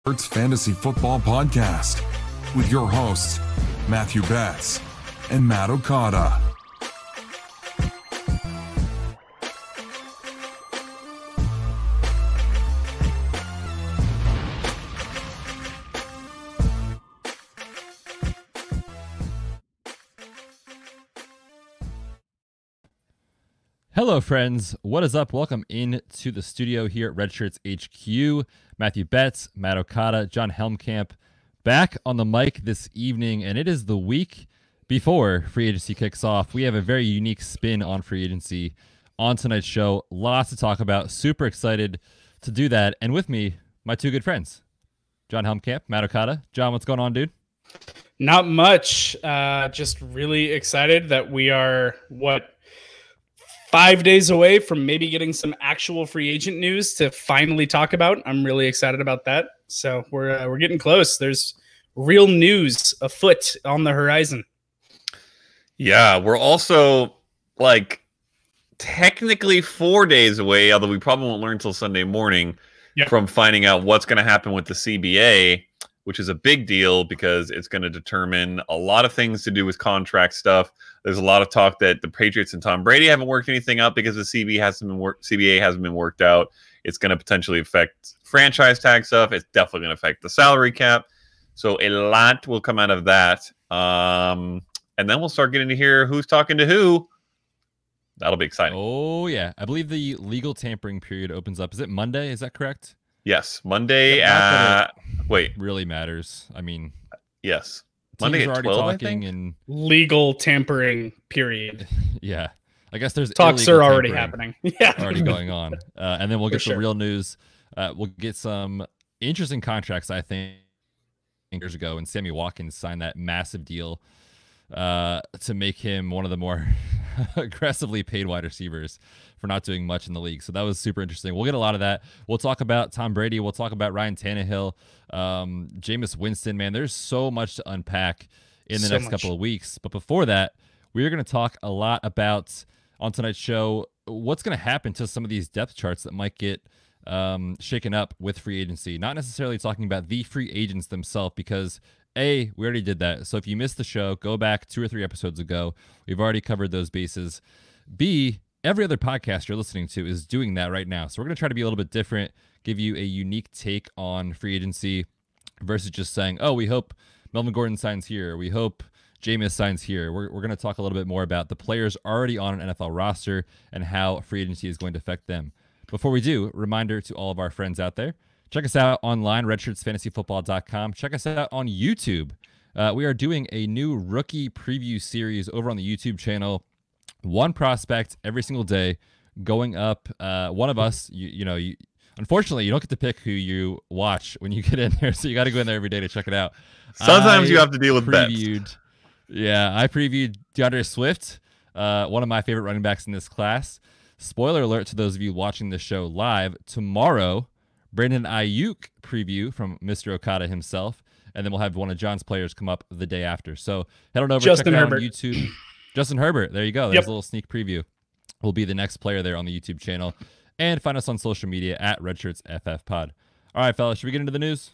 Betz Fantasy Football Podcast with your hosts, Matthew Betz and Matt Okada. Hello, friends. What is up? Welcome in to the studio here at Red Shirts HQ. Matthew Betz, Matt Okada, John Helmkamp back on the mic this evening, and it is the week before free agency kicks off. We have a very unique spin on free agency on tonight's show. Lots to talk about. Super excited to do that. And with me, my two good friends, John Helmkamp, Matt Okada. John, what's going on, dude? Not much. Just really excited that we are, 5 days away from maybe getting some actual free agent news to finally talk about. I'm really excited about that. So we're getting close. There's real news afoot on the horizon. Yeah, we're also technically 4 days away, although we probably won't learn until Sunday morning from finding out what's going to happen with the CBA, which is a big deal because it's going to determine a lot of things to do with contract stuff. There's a lot of talk that the Patriots and Tom Brady haven't worked anything out because the CBA hasn't been worked out. It's going to potentially affect franchise tag stuff. It's definitely going to affect the salary cap. So a lot will come out of that. And then we'll start getting to hear who's talking to who. That'll be exciting. Oh, yeah. I believe the legal tampering period opens up. Is it Monday? Is that correct? Yes. Monday wait. Really matters. I mean, yes. Monday at 12, I think? And legal tampering period. Yeah. I guess there's talks are already happening. Yeah. Already going on. And then we'll get the real news. We'll get some interesting contracts, I think, years ago. And Sammy Watkins signed that massive deal to make him one of the more aggressively paid wide receivers for not doing much in the league. So that was super interesting. We'll get a lot of that. We'll talk about Tom Brady. We'll talk about Ryan Tannehill, Jameis Winston. Man, there's so much to unpack in the next couple of weeks. But before that, we're going to talk a lot about, on tonight's show, what's going to happen to some of these depth charts that might get shaken up with free agency. Not necessarily talking about the free agents themselves, because A, we already did that. So if you missed the show, go back 2 or 3 episodes ago. We've already covered those bases. B, every other podcast you're listening to is doing that right now. So we're going to try to be a little bit different, give you a unique take on free agency versus just saying, oh, we hope Melvin Gordon signs here. We hope Jameis signs here. We're going to talk a little bit more about the players already on an NFL roster and how free agency is going to affect them. Before we do, reminder to all of our friends out there, check us out online, redshirtsfantasyfootball.com. Check us out on YouTube. We are doing a new rookie preview series over on the YouTube channel. One prospect every single day going up. One of us, unfortunately, you don't get to pick who you watch when you get in there, so you got to go in there every day to check it out. Sometimes you have to deal with previewed. Yeah, I previewed DeAndre Swift, one of my favorite running backs in this class. Spoiler alert to those of you watching the show live. Tomorrow, Brandon Ayuk preview from Mr. Okada himself, and then we'll have one of John's players come up the day after. So head on over, check it out on YouTube. Justin Herbert, there you go. There's a little sneak preview. Will be the next player there on the YouTube channel. And find us on social media at RedShirtsFFPod. All right, fellas, should we get into the news?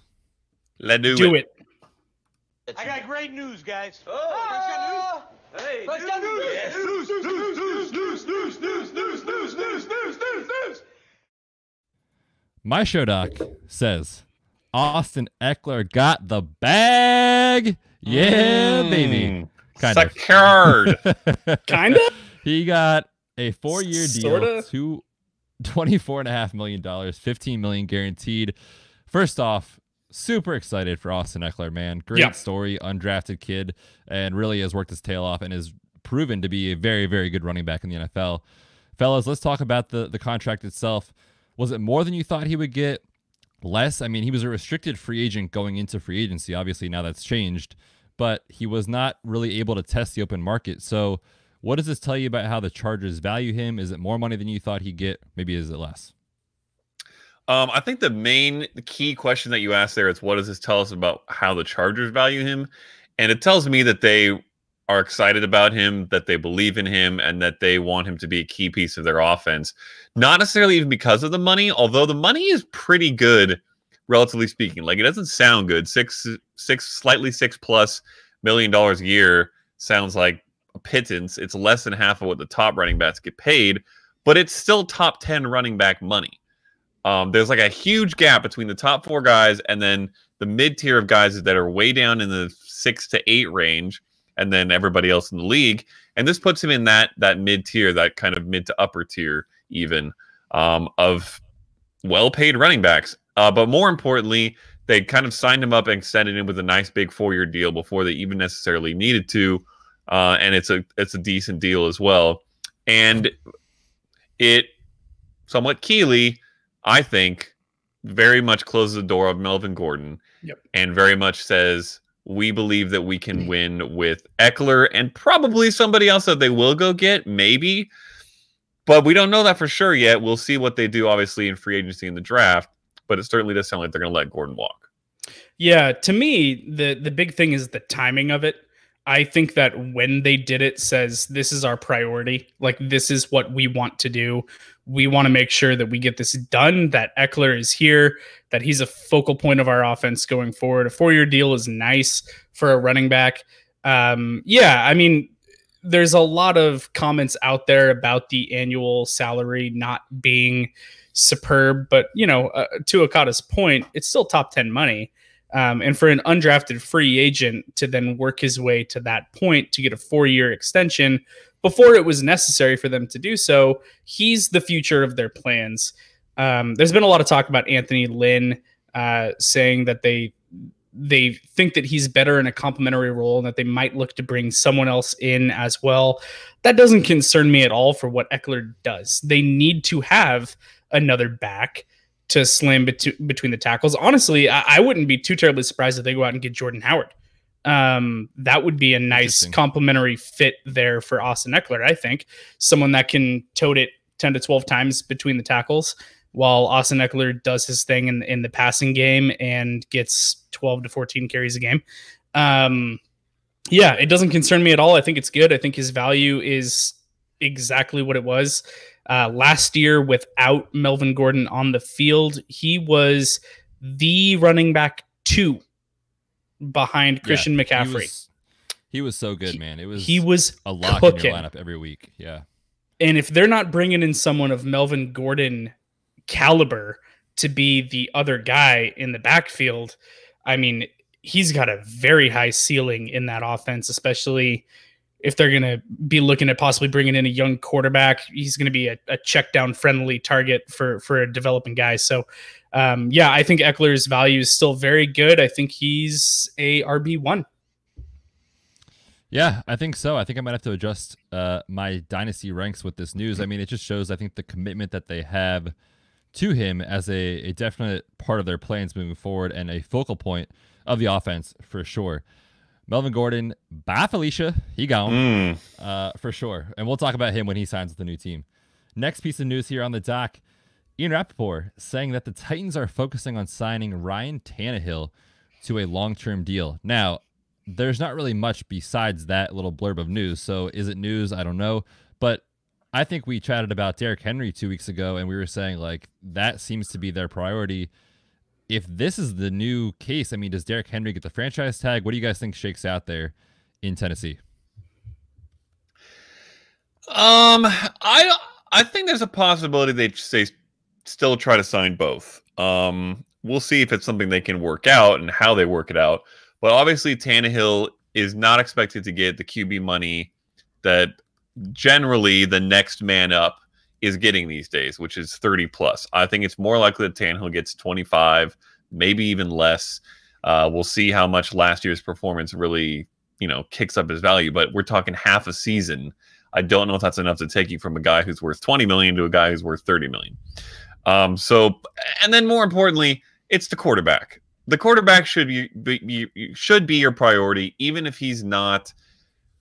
Let's do it. I got great news, guys. Oh, hey, news. My show doc says Austin Eckler got the bag. Yeah, baby. Secured. Kind of? He got a 4-year deal, Sorta. $24.5 million, $15 million guaranteed. First off, super excited for Austin Eckler, man. Great story, undrafted kid, and really has worked his tail off and is proven to be a very, very good running back in the NFL. Fellas, let's talk about the contract itself. Was it more than you thought he would get? Less? I mean, he was a restricted free agent going into free agency. Obviously, now that's changed. But he was not really able to test the open market. So what does this tell you about how the Chargers value him? Is it more money than you thought he'd get? Maybe is it less? I think the key question that you asked there is, what does this tell us about how the Chargers value him? And it tells me that they are excited about him, that they believe in him, and that they want him to be a key piece of their offense. Not necessarily even because of the money, although the money is pretty good relatively speaking. Like, it doesn't sound good. Slightly $6+ million a year sounds like a pittance. It's less than half of what the top running backs get paid, but it's still top 10 running back money. There's like a huge gap between the top 4 guys and then the mid tier of guys that are way down in the 6 to 8 range, and then everybody else in the league. And this puts him in that mid tier, that kind of mid to upper tier even, of well-paid running backs. But more importantly, they kind of signed him up and extended him with a nice big 4-year deal before they even necessarily needed to. And it's a decent deal as well. And it somewhat keyly, I think, very much closes the door of Melvin Gordon. Yep. And very much says, we believe that we can win with Eckler and probably somebody else that they will go get, maybe. But we don't know that for sure yet. We'll see what they do, obviously, in free agency in the draft. But it certainly does sound like they're going to let Gordon walk. Yeah, to me, the big thing is the timing of it. I think that when they did it says, this is our priority. Like, this is what we want to do. We want to make sure that we get this done, that Eckler is here, that he's a focal point of our offense going forward. A 4-year deal is nice for a running back. Yeah, I mean, there's a lot of comments out there about the annual salary not being superb, but, you know, to Okada's point, it's still top 10 money. And for an undrafted free agent to then work his way to that point to get a 4-year extension before it was necessary for them to do so, he's the future of their plans. There's been a lot of talk about Anthony Lynn saying that they think that he's better in a complementary role and that they might look to bring someone else in as well. That doesn't concern me at all for what Eckler does. They need to have another back to slam between the tackles. Honestly, I wouldn't be too terribly surprised if they go out and get Jordan Howard. That would be a nice complementary fit there for Austin Eckler, I think. Someone that can tote it 10 to 12 times between the tackles while Austin Eckler does his thing in the passing game and gets 12 to 14 carries a game. Yeah, it doesn't concern me at all. I think it's good. I think his value is exactly what it was. Last year, without Melvin Gordon on the field, he was the running back 2 behind Christian McCaffrey. He was so good, man. He was a lock cooking. in your lineup every week. Yeah. And if they're not bringing in someone of Melvin Gordon caliber to be the other guy in the backfield, I mean, he's got a very high ceiling in that offense, especially if they're going to be looking at possibly bringing in a young quarterback. He's going to be a check down friendly target for a developing guy. So, yeah, I think Eckler's value is still very good. I think he's a RB1. Yeah, I think so. I think I might have to adjust my dynasty ranks with this news. I mean, it just shows, I think, the commitment that they have to him as a definite part of their plans moving forward and a focal point of the offense for sure. Melvin Gordon, bye Felicia, he gone for sure. And we'll talk about him when he signs with the new team. Next piece of news here on the dock, Ian Rappaport saying that the Titans are focusing on signing Ryan Tannehill to a long-term deal. Now, there's not really much besides that little blurb of news. So is it news? I don't know. But I think we chatted about Derrick Henry 2 weeks ago, and we were saying, like, that seems to be their priority. If this is the new case, I mean, does Derrick Henry get the franchise tag? What do you guys think shakes out there in Tennessee? I think there's a possibility they still try to sign both. We'll see if it's something they can work out and how they work it out. But obviously, Tannehill is not expected to get the QB money that generally the next man up is getting these days, which is 30 plus. I think it's more likely that Tannehill gets 25, maybe even less. We'll see how much last year's performance really, kicks up his value. But we're talking half a season. I don't know if that's enough to take you from a guy who's worth 20 million to a guy who's worth 30 million. And then more importantly, it's the quarterback. The quarterback should be your priority, even if he's not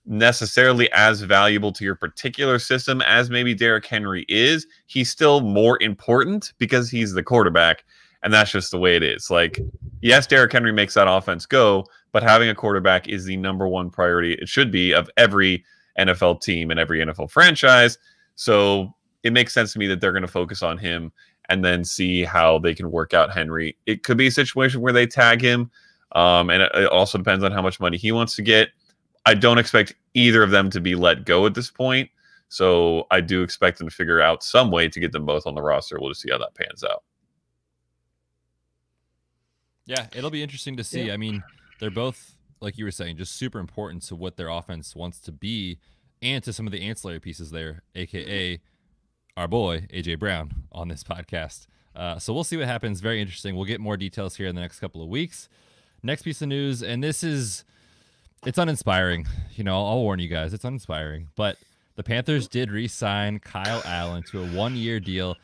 necessarily as valuable to your particular system as maybe Derrick Henry is. He's still more important because he's the quarterback, and that's just the way it is. Like, yes, Derrick Henry makes that offense go, but having a quarterback is the number one priority. It should be of every NFL team and every NFL franchise. So it makes sense to me that they're going to focus on him. and then see how they can work out Henry. It could be a situation where they tag him, and it also depends on how much money he wants to get. I don't expect either of them to be let go at this point, so I do expect them to figure out some way to get them both on the roster. We'll just see how that pans out. Yeah, it'll be interesting to see. I mean, they're both, like you were saying, just super important to what their offense wants to be and to some of the ancillary pieces there, a.k.a. our boy, A.J. Brown, on this podcast. So we'll see what happens. Very interesting. We'll get more details here in the next couple of weeks. Next piece of news, and it's uninspiring. You know, I'll warn you guys, it's uninspiring. But the Panthers did re-sign Kyle Allen to a 1-year deal,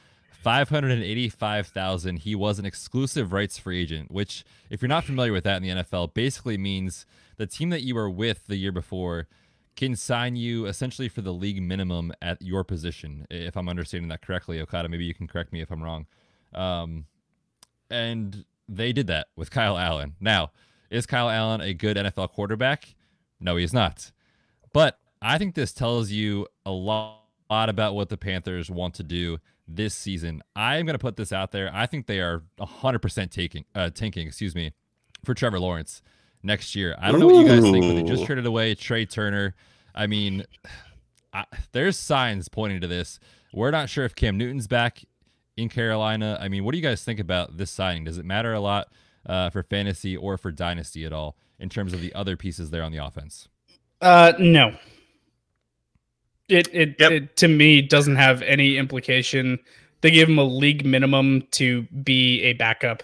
$585,000. He was an exclusive rights free agent, which, if you're not familiar with that in the NFL, basically means the team that you were with the year before can sign you essentially for the league minimum at your position, if I'm understanding that correctly. Okada, maybe you can correct me if I'm wrong. And they did that with Kyle Allen. Now, is Kyle Allen a good NFL quarterback? No, he's not. But I think this tells you a lot about what the Panthers want to do this season. I'm going to put this out there. I think they are 100% tanking, for Trevor Lawrence next year. I don't know what you guys think, but they just traded away Trey Turner. I mean, there's signs pointing to this. We're not sure if Cam Newton's back in Carolina. I mean, what do you guys think about this signing? Does it matter a lot for fantasy or for dynasty at all in terms of the other pieces there on the offense? No. It to me doesn't have any implication. They gave him a league minimum to be a backup.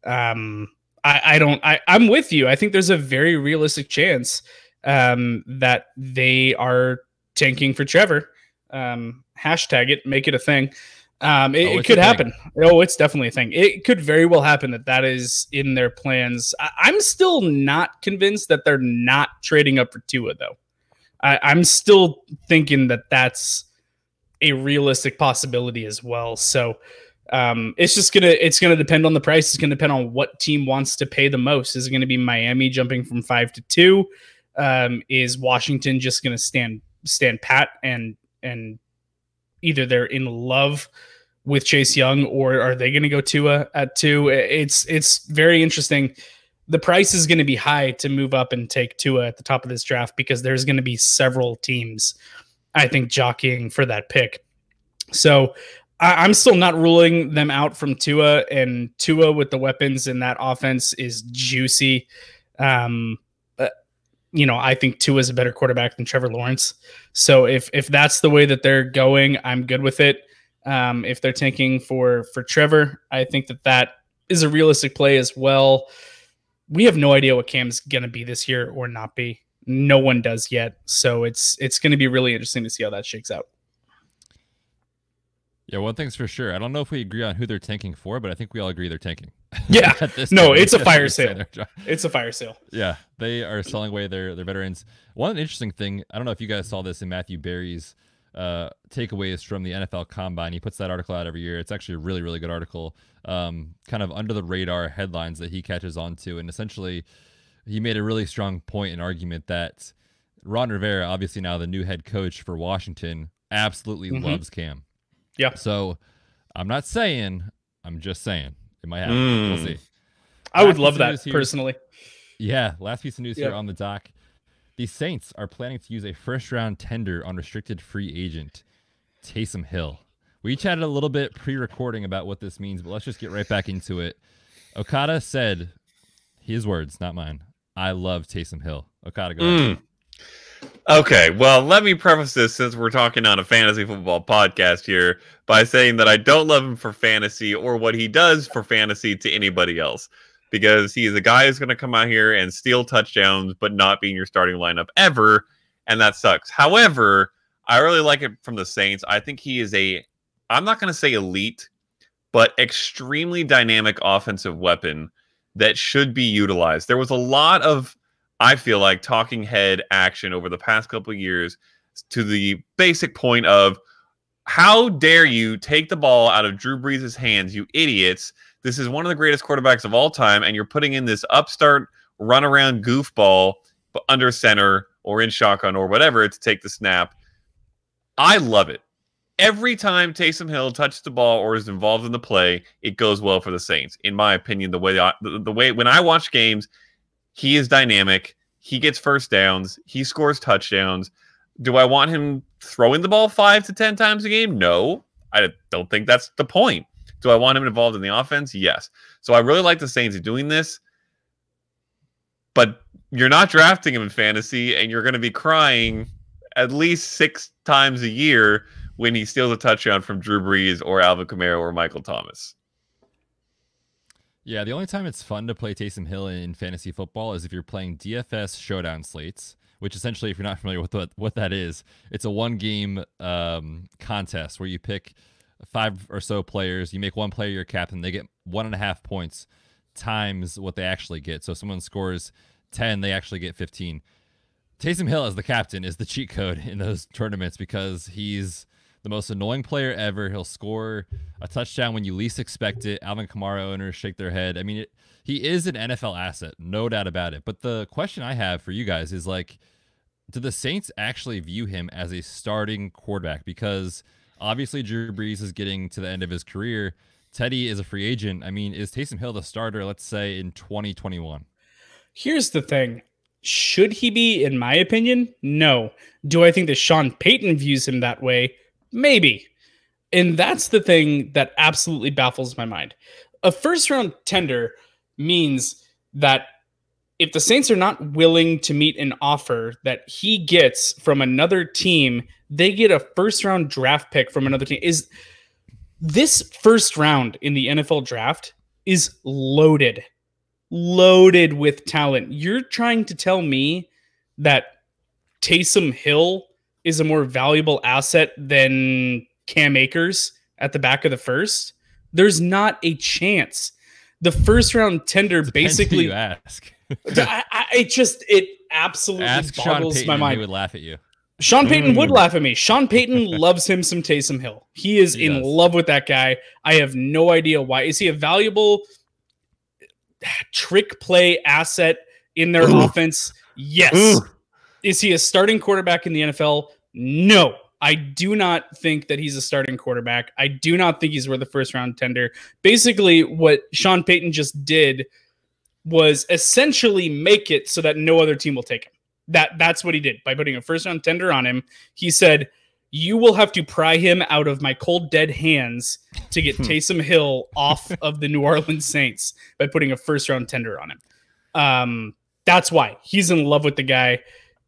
I'm with you. I think there's a very realistic chance that they are tanking for Trevor. Hashtag it, make it a thing. It could happen. Oh, it's definitely a thing. It could very well happen that is in their plans. I'm still not convinced that they're not trading up for Tua, though. I'm still thinking that that's a realistic possibility as well. So it's gonna depend on the price. It's gonna depend on what team wants to pay the most. Is it gonna be Miami jumping from 5 to 2? Is Washington just gonna stand pat and either they're in love with Chase Young or are they gonna go Tua at 2? It's very interesting. The price is going to be high to move up and take Tua at the top of this draft because there's going to be several teams, I think, jockeying for that pick. So I'm still not ruling them out from Tua, and Tua with the weapons in that offense is juicy. I think Tua is a better quarterback than Trevor Lawrence. So if that's the way that they're going, I'm good with it. If they're tanking for Trevor, I think that is a realistic play as well. We have no idea what Cam's going to be this year or not be. No one does yet. So it's going to be really interesting to see how that shakes out. Yeah, one thing's for sure. I don't know if we agree on who they're tanking for, but I think we all agree they're tanking. Yeah. No, it's a fire sale. It's a fire sale. Yeah, they are selling away their veterans. One interesting thing, I don't know if you guys saw this in Matthew Berry's takeaways from the NFL Combine. He puts that article out every year. It's actually a really, really good article. Kind of under the radar headlines that he catches on to. And essentially, he made a really strong point and argument that Ron Rivera, obviously now the new head coach for Washington, absolutely loves Cam. Yeah. So I'm not saying, I'm just saying it might happen. We'll see. I would love that personally. Yeah. Last piece of news here on the dock. The Saints are planning to use a first-round tender on restricted free agent Taysom Hill. We chatted a little bit pre-recording about what this means, but let's just get right back into it. Okada said, his words, not mine, I love Taysom Hill. Okada, go ahead. Okay, well, let me preface this, since we're talking on a fantasy football podcast here, by saying that I don't love him for fantasy or what he does for fantasy to anybody else. Because he is a guy who's going to come out here and steal touchdowns, but not be in your starting lineup ever, and that sucks. However, I really like it from the Saints. I think he is I'm not going to say elite, but extremely dynamic offensive weapon that should be utilized. There was a lot of, I feel like, talking head action over the past couple of years to the basic point of, how dare you take the ball out of Drew Brees' hands, you idiots. This is one of the greatest quarterbacks of all time, and you're putting in this upstart run-around goofball under center or in shotgun or whatever to take the snap. I love it. every time Taysom Hill touches the ball or is involved in the play, it goes well for the Saints. In my opinion, the way when I watch games, he is dynamic. He gets first downs. He scores touchdowns. Do I want him throwing the ball 5 to 10 times a game? No, I don't think that's the point. Do I want him involved in the offense? Yes. So I really like the Saints doing this, but you're not drafting him in fantasy, and you're going to be crying at least 6 times a year when he steals a touchdown from Drew Brees or Alvin Kamara or Michael Thomas. Yeah, the only time it's fun to play Taysom Hill in fantasy football is if you're playing DFS showdown slates, which essentially, if you're not familiar with what that is, it's a one-game contest where you pick 5 or so players. You make one player your captain. They get 1.5 points times what they actually get. So if someone scores 10, they actually get 15. Taysom Hill as the captain is the cheat code in those tournaments because he's the most annoying player ever. He'll score a touchdown when you least expect it. Alvin Kamara owners shake their head. I mean, he is an NFL asset, no doubt about it. But the question I have for you guys is, like, do the Saints actually view him as a starting quarterback? Because obviously Drew Brees is getting to the end of his career. Teddy is a free agent. I mean, is Taysom Hill the starter, let's say, in 2021? Here's the thing. Should he be, in my opinion? No. Do I think that Sean Payton views him that way? Maybe. And that's the thing that absolutely baffles my mind. A first-round tender means that if the Saints are not willing to meet an offer that he gets from another team, they get a first-round draft pick from another team. Is this first round in the NFL draft is loaded with talent. You're trying to tell me that Taysom Hill is a more valuable asset than Cam Akers at the back of the first? There's not a chance. The first round tender basically who you ask. it absolutely ask boggles Sean Payton my mind. He would laugh at you. Sean Payton would laugh at me. Sean Payton loves him some Taysom Hill. He is in love with that guy. I have no idea why. Is he a valuable trick play asset in their offense? Yes. Is he a starting quarterback in the NFL? No. I do not think that he's a starting quarterback. I do not think he's worth a first round tender. Basically, what Sean Payton just did was essentially make it so that no other team will take him. That's what he did by putting a first round tender on him. He said, you will have to pry him out of my cold, dead hands to get Taysom Hill off of the New Orleans Saints by putting a first round tender on him. That's why he's in love with the guy.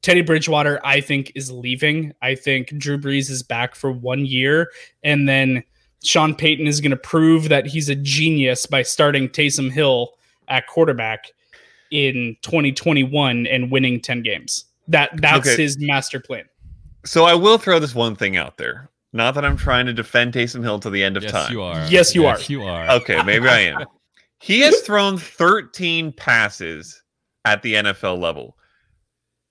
Teddy Bridgewater, I think, is leaving. I think Drew Brees is back for 1 year. And then Sean Payton is going to prove that he's a genius by starting Taysom Hill at quarterback in 2021 and winning 10 games. That's his master plan. So I will throw this one thing out there. Not that I'm trying to defend Taysom Hill to the end of time. You are. Yes, you are. You are. Okay, maybe I am. He has thrown 13 passes at the NFL level.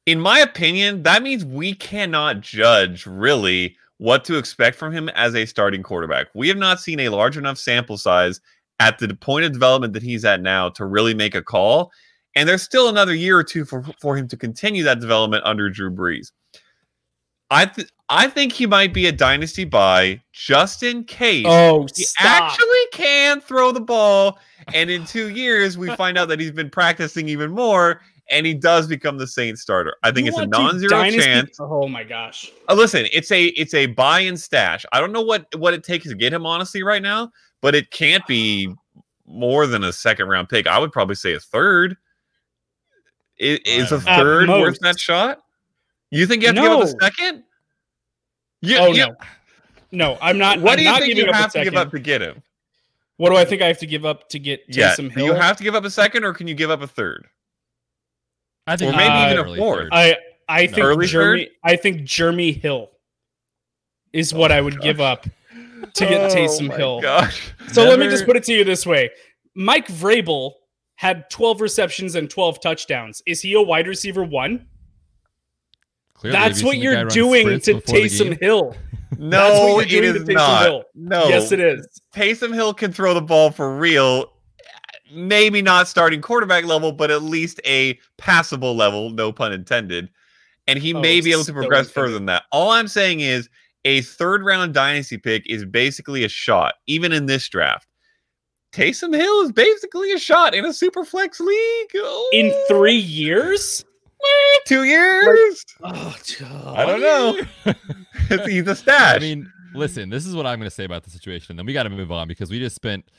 In my opinion, that means we cannot judge really what to expect from him as a starting quarterback. We have not seen a large enough sample size at the point of development that he's at now to really make a call. And there's still another year or two for him to continue that development under Drew Brees. I think he might be a dynasty buy just in case he actually can throw the ball. And in 2 years, we find out that he's been practicing even more and he does become the Saints starter. I think it's a non-zero chance. Oh my gosh. Listen, it's a buy and stash. I don't know what it takes to get him, honestly, right now, but it can't be more than a second-round pick. I would probably say a third. Is a third worth that shot? You think you have to give up a second? No, I'm not. What do you not think you have to give up to get him? What do I think I have to give up to get Taysom Hill? Do you have to give up a second, or can you give up a third? I think, or maybe even a fourth. I think Jeremy Hill is what I would give up to get Taysom Hill. Gosh. So let me just put it to you this way: Mike Vrabel had 12 receptions and 12 touchdowns. Is he a wide receiver 1? Clearly, that's what you're doing to Taysom Hill. No, it is not. No. Yes, it is. Taysom Hill can throw the ball for real. Maybe not starting quarterback level, but at least a passable level, no pun intended. And he may be able to progress further than that. All I'm saying is, a third-round dynasty pick is basically a shot, even in this draft. Taysom Hill is basically a shot in a super flex league. Oh. In 3 years? 2 years? Oh, I don't know. He's a stash. I mean, listen, this is what I'm going to say about the situation. Then we got to move on because we just spent,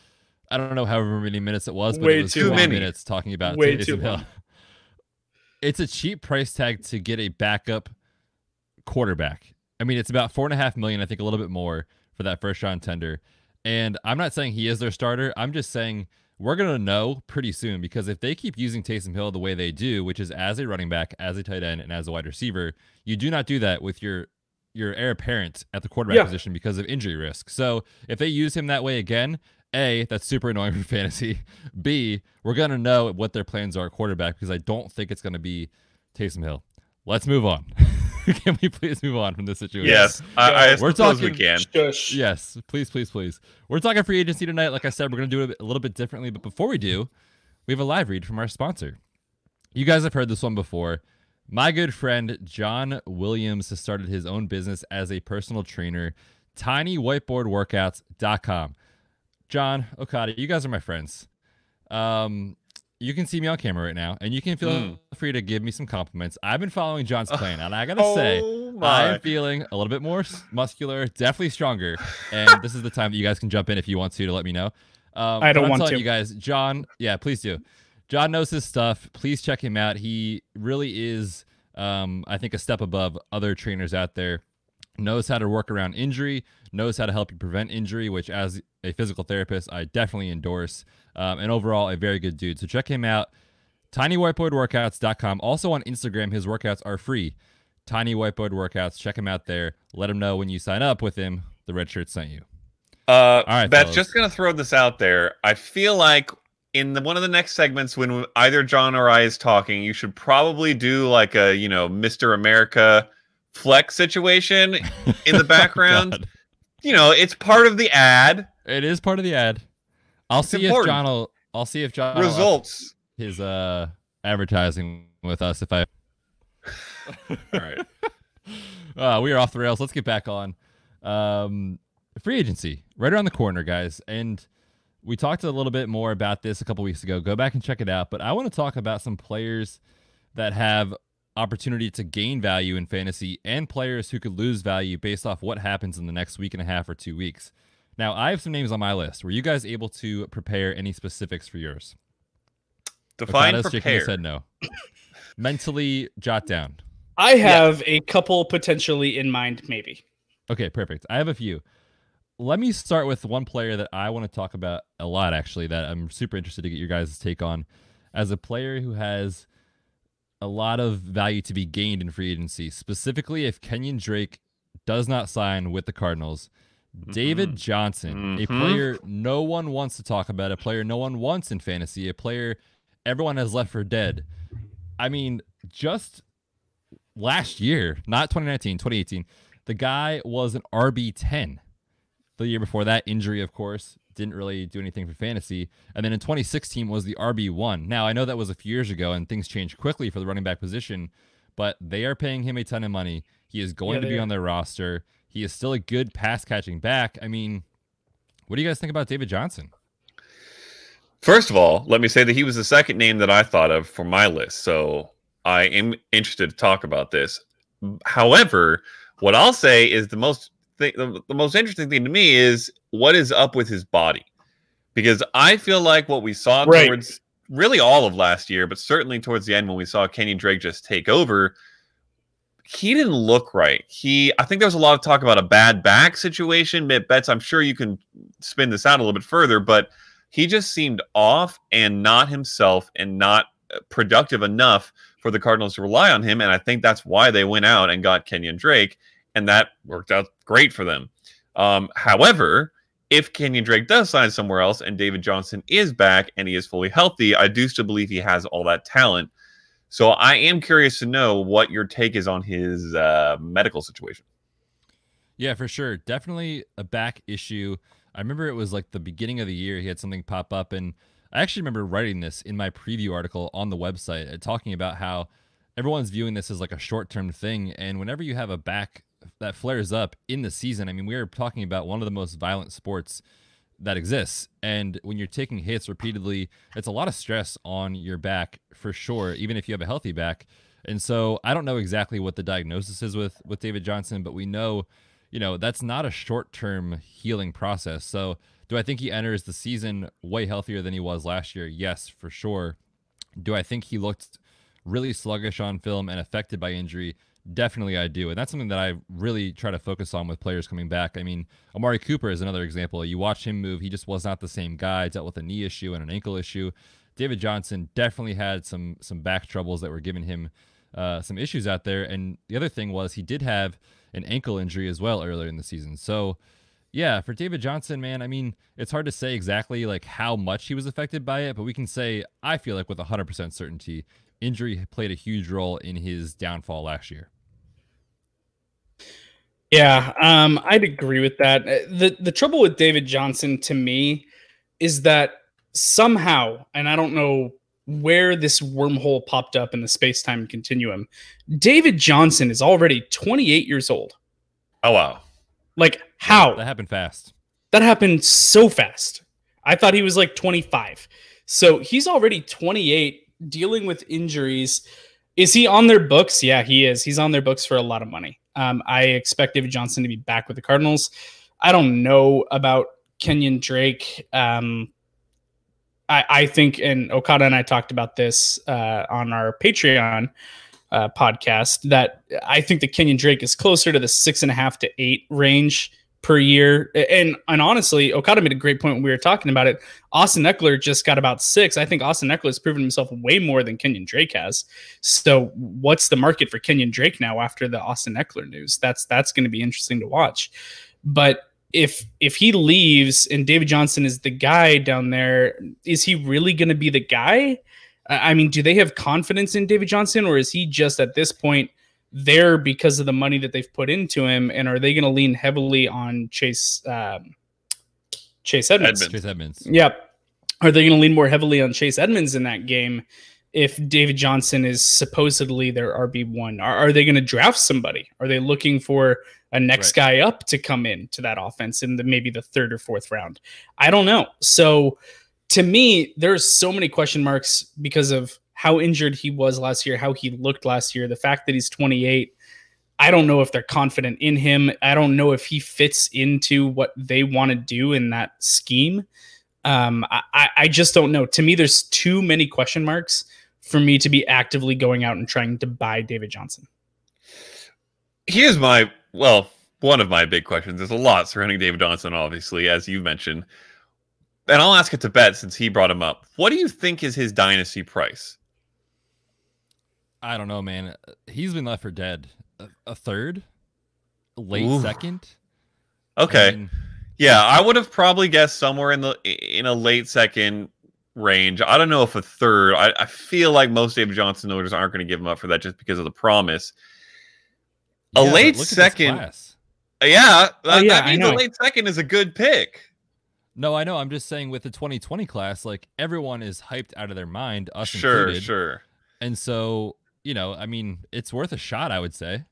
I don't know however many minutes it was, but Way it was too many many minutes talking about Way Taysom too Hill. long. It's a cheap price tag to get a backup quarterback. I mean, it's about $4.5 million, I think a little bit more for that first round tender. And I'm not saying he is their starter. I'm just saying we're going to know pretty soon, because if they keep using Taysom Hill the way they do, which is as a running back, as a tight end, and as a wide receiver, you do not do that with your heir apparent at the quarterback position because of injury risk. So if they use him that way again, A, that's super annoying for fantasy. B, we're going to know what their plans are at quarterback, because I don't think it's going to be Taysom Hill. Let's move on. Can we please move on from this situation? Yes, I we're suppose talking, we can. Shush. Yes, please, please, please. We're talking free agency tonight. Like I said, we're going to do it a little bit differently. But before we do, we have a live read from our sponsor. You guys have heard this one before. My good friend John Williams has started his own business as a personal trainer, tinywhiteboardworkouts.com. John, Okada, you guys are my friends. You can see me on camera right now, and you can feel free to give me some compliments. I've been following John's plan, and I gotta say, I'm feeling a little bit more muscular, definitely stronger. And this is the time that you guys can jump in if you want to let me know. I don't want to. You guys, John, yeah, please do. John knows his stuff. Please check him out. He really is, I think, a step above other trainers out there. Knows how to work around injury, knows how to help you prevent injury, which as a physical therapist, I definitely endorse. And overall, a very good dude. So check him out, tinywhiteboardworkouts.com. Also on Instagram, his workouts are free. Tiny Whiteboard Workouts. Check him out there. Let him know when you sign up with him, the red shirt sent you. All right, Betz, just going to throw this out there. I feel like in one of the next segments, when either John or I is talking, you should probably do like a, Mr. America flex situation in the background. It's part of the ad. It is part of the ad. I'll see if John results his advertising with us if I. All right. We are off the rails. Let's get back on. Free agency right around the corner, guys. And we talked a little bit more about this a couple weeks ago. Go back and check it out. But I want to talk about some players that have opportunity to gain value in fantasy and players who could lose value based off what happens in the next week and a half or 2 weeks. Now, I have some names on my list. Were you guys able to prepare any specifics for yours? Define Okada's prepare. shaking his head no. Mentally jot down. I have a couple potentially in mind, maybe. Okay, perfect. I have a few. Let me start with one player that I want to talk about a lot, actually, that I'm super interested to get your guys' take on. As a player who has a lot of value to be gained in free agency, specifically if Kenyon Drake does not sign with the Cardinals. David Johnson, a player no one wants to talk about, a player no one wants in fantasy, a player everyone has left for dead. I mean, just last year, not 2019, 2018, the guy was an RB10. The year before that, injury, of course, didn't really do anything for fantasy. And then in 2016 was the RB1. Now, I know that was a few years ago, and things changed quickly for the running back position, but they are paying him a ton of money. He is going to be on their roster. He is still a good pass-catching back. I mean, what do you guys think about David Johnson? First of all, let me say that he was the second name that I thought of for my list, so I am interested to talk about this. However, what I'll say is the most interesting thing to me is what is up with his body, because I feel like what we saw towards really all of last year, but certainly towards the end when we saw Kenyon Drake just take over, he didn't look right. I think there was a lot of talk about a bad back situation. Betz, I'm sure you can spin this out a little bit further, but he just seemed off and not himself and not productive enough for the Cardinals to rely on him. And I think that's why they went out and got Kenyon Drake, and that worked out great for them. However, if Kenyon Drake does sign somewhere else and David Johnson is back and he is fully healthy, I do still believe he has all that talent. So I am curious to know what your take is on his medical situation. Yeah, for sure. Definitely a back issue. I remember it was like the beginning of the year he had something pop up, and I actually remember writing this in my preview article on the website, talking about how everyone's viewing this as like a short-term thing, and whenever you have a back that flares up in the season. I mean, we are talking about one of the most violent sports that exists, and when you're taking hits repeatedly, it's a lot of stress on your back for sure, even if you have a healthy back. And so I don't know exactly what the diagnosis is with David Johnson, but we know, that's not a short-term healing process. So do I think he enters the season way healthier than he was last year? Yes, for sure. Do I think he looked really sluggish on film and affected by injury? Definitely I do. And that's something that I really try to focus on with players coming back. I mean, Amari Cooper is another example. You watch him move, he just was not the same guy, dealt with a knee issue and an ankle issue. David Johnson definitely had some back troubles that were giving him some issues out there. And the other thing was he did have an ankle injury as well earlier in the season. So yeah, for David Johnson, man, I mean, it's hard to say exactly like how much he was affected by it, but we can say, I feel like with 100% certainty, injury played a huge role in his downfall last year. Yeah, I'd agree with that. The trouble with David Johnson to me is that somehow, and I don't know where this wormhole popped up in the space-time continuum, David Johnson is already 28 years old. Oh, wow. Like, how? That happened fast. That happened so fast. I thought he was like 25. So he's already 28, dealing with injuries. Is he on their books? Yeah, he is. He's on their books for a lot of money. I expect David Johnson to be back with the Cardinals. I don't know about Kenyon Drake. I think, and Okada and I talked about this on our Patreon podcast, that I think that Kenyon Drake is closer to the 6.5 to 8 range per year. And honestly, Okada made a great point when we were talking about it. Austin Eckler just got about 6. I think Austin Eckler has proven himself way more than Kenyon Drake has. So what's the market for Kenyon Drake now after the Austin Eckler news? That's going to be interesting to watch. But if he leaves and David Johnson is the guy down there, is he really going to be the guy? I mean, do they have confidence in David Johnson, or is he just at this point there because of the money that they've put into him? And are they going to lean heavily on Chase Edmonds? Chase Edmonds. Yep. Are they going to lean more heavily on Chase Edmonds in that game if David Johnson is supposedly their RB1? Are they going to draft somebody? Are they looking for a next guy up to come in to that offense in maybe the 3rd or 4th round? I don't know. So to me, there's so many question marks because of how injured he was last year, how he looked last year, the fact that he's 28. I don't know if they're confident in him. I don't know if he fits into what they want to do in that scheme. I just don't know. To me, there's too many question marks for me to be actively going out and trying to buy David Johnson. Here's one of my big questions. There's a lot surrounding David Johnson, obviously, as you mentioned. And I'll ask it to Betz since he brought him up. What do you think is his dynasty price? I don't know, man. He's been left for dead. A third? Late second? Okay. I mean, yeah, I would have probably guessed somewhere in a late second range. I don't know if a third. I feel like most David Johnson owners aren't going to give him up for that just because of the promise. A late second. Yeah, that means a late second is a good pick. No, I know. I'm just saying with the 2020 class, like everyone is hyped out of their mind, us included. Sure. And so, I mean, it's worth a shot, I would say.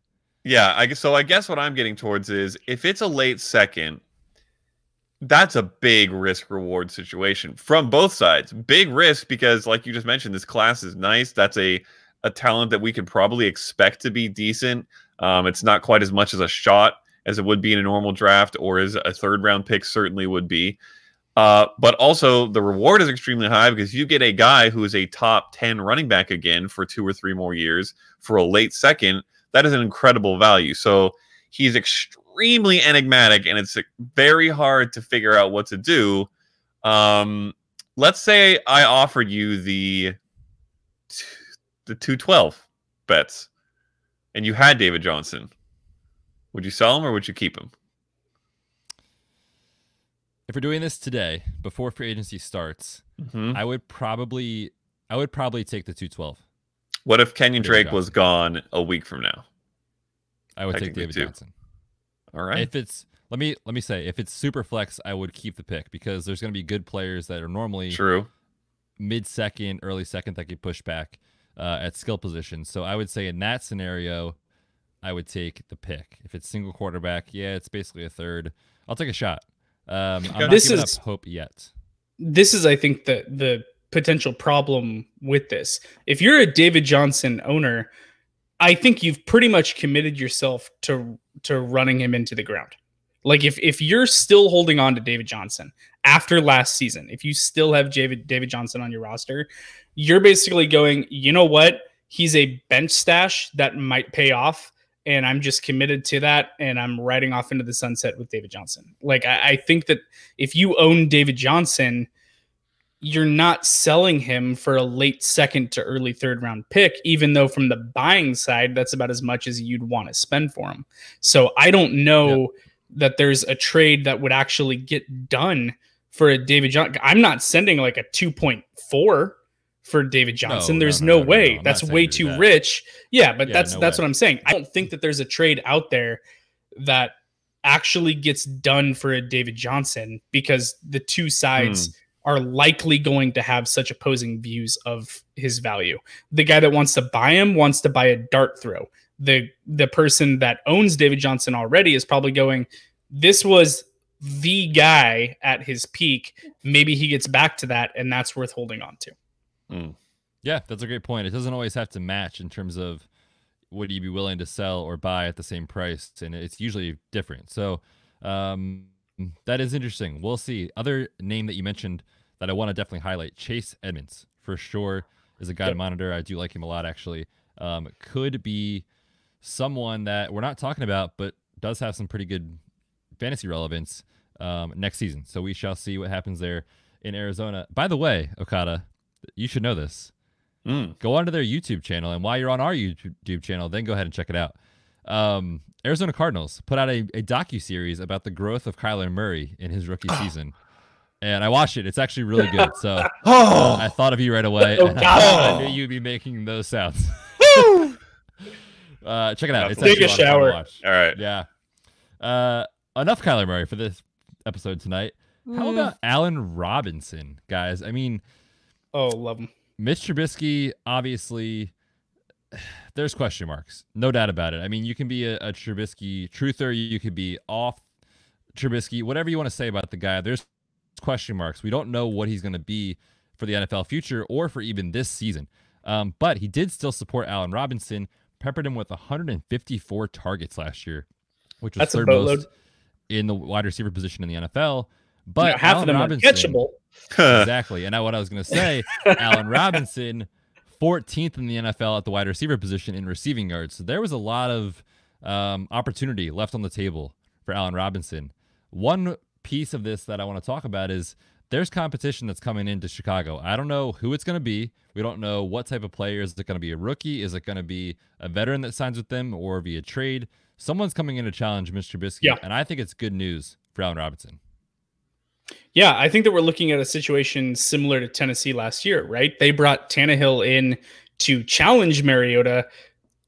Yeah, I guess what I'm getting towards is if it's a late second, that's a big risk reward situation from both sides. Big risk because, like you just mentioned, this class is nice. That's a talent that we could probably expect to be decent. It's not quite as much as a shot as it would be in a normal draft, or as a 3rd round pick certainly would be. But also the reward is extremely high because you get a guy who is a top 10 running back again for 2 or 3 more years for a late second. That is an incredible value. So he's extremely enigmatic, and it's very hard to figure out what to do. Let's say I offered you the 212 bets, and you had David Johnson. Would you sell him or would you keep him? If we're doing this today, before free agency starts, I would probably take the 212. What if Kenyon Drake was gone a week from now? I would take David Johnson. All right. If it's let me say, if it's super flex, I would keep the pick because there's going to be good players that are normally mid-second, early second that get pushed back at skill positions. So I would say in that scenario, I would take the pick. If it's single quarterback, yeah, it's basically a third. I'll take a shot. I'm not giving up hope yet. This is, I think, the potential problem with this. If you're a David Johnson owner, I think you've pretty much committed yourself to running him into the ground. Like if you're still holding on to David Johnson after last season, if you still have David Johnson on your roster, you're basically going, you know what? He's a bench stash that might pay off, and I'm just committed to that, and I'm riding off into the sunset with David Johnson. Like I think that if you own David Johnson, you're not selling him for a late second to early third round pick, even though from the buying side, that's about as much as you'd want to spend for him. So I don't know that there's a trade that would actually get done for a David Johnson. I'm not sending like a 2.4 for David Johnson. There's no way. That's way too rich. Yeah, but that's what I'm saying. I don't think that there's a trade out there that actually gets done for a David Johnson, because the two sides are likely going to have such opposing views of his value. The guy that wants to buy him wants to buy a dart throw. The person that owns David Johnson already is probably going, this was the guy at his peak. Maybe he gets back to that, and that's worth holding on to. Yeah, that's a great point. It doesn't always have to match in terms of would you be willing to sell or buy at the same price, and it's usually different. So that is interesting. We'll see. Other name that you mentioned that I want to definitely highlight, Chase Edmonds, for sure, is a guy to monitor. I do like him a lot, actually. Could be someone that we're not talking about, but does have some pretty good fantasy relevance next season. So we shall see what happens there in Arizona. By the way, Okada, you should know this. Go onto their YouTube channel, and while you're on our YouTube channel, then go ahead and check it out. Arizona Cardinals put out a docuseries about the growth of Kyler Murray in his rookie season. And I watched it. It's actually really good. So I thought of you right away. And I knew you'd be making those sounds. Check it out. It's take a shower. All right. Yeah. Enough Kyler Murray for this episode tonight. How about Allen Robinson, guys? I mean, love him. Mitch Trubisky, obviously, there's question marks. No doubt about it. I mean, you can be a Trubisky truther. You could be off Trubisky. Whatever you want to say about the guy, there's question marks. We don't know what he's going to be for the NFL future or for even this season. But he did still support Allen Robinson, peppered him with 154 targets last year, which was third most in the wide receiver position in the NFL. But half of them are catchable. Exactly. And now what I was going to say, Allen Robinson, 14th in the NFL at the wide receiver position in receiving yards. So there was a lot of opportunity left on the table for Allen Robinson. One piece of this that I want to talk about is there's competition that's coming into Chicago. I don't know who it's going to be. We don't know what type of player. Is it going to be a rookie? Is it going to be a veteran that signs with them or via trade? Someone's coming in to challenge Mr. Trubisky, and I think it's good news for Allen Robinson. Yeah, I think that we're looking at a situation similar to Tennessee last year, right? They brought Tannehill in to challenge Mariota,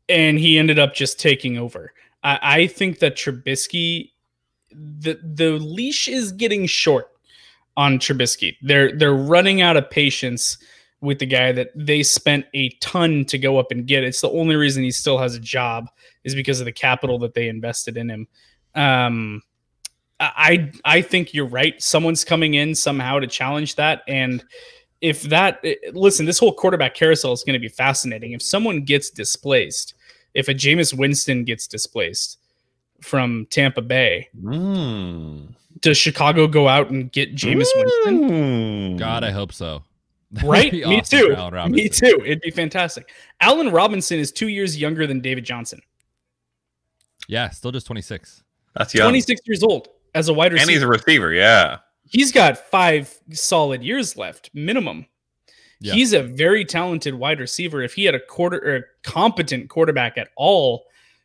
and he ended up just taking over. I think that Trubisky, the leash is getting short on Trubisky. They're running out of patience with the guy that they spent a ton to go up and get. It's the only reason he still has a job is because of the capital that they invested in him. I think you're right. Someone's coming in somehow to challenge that. And if that, listen, this whole quarterback carousel is going to be fascinating. If someone gets displaced, if a Jameis Winston gets displaced from Tampa Bay, does Chicago go out and get Jameis Winston? God, I hope so. Right? Me too. Me too. It'd be fantastic. Allen Robinson is 2 years younger than David Johnson. Yeah, still just 26. That's young. 26 years old as a wide receiver. And he's a receiver, yeah. He's got 5 solid years left, minimum. Yeah. He's a very talented wide receiver. If he had a competent quarterback at all,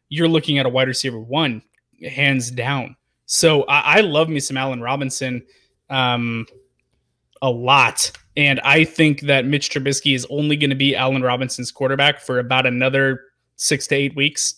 you're looking at a wide receiver 1, hands down. So I love me some Allen Robinson a lot. And I think that Mitch Trubisky is only going to be Allen Robinson's quarterback for about another 6 to 8 weeks.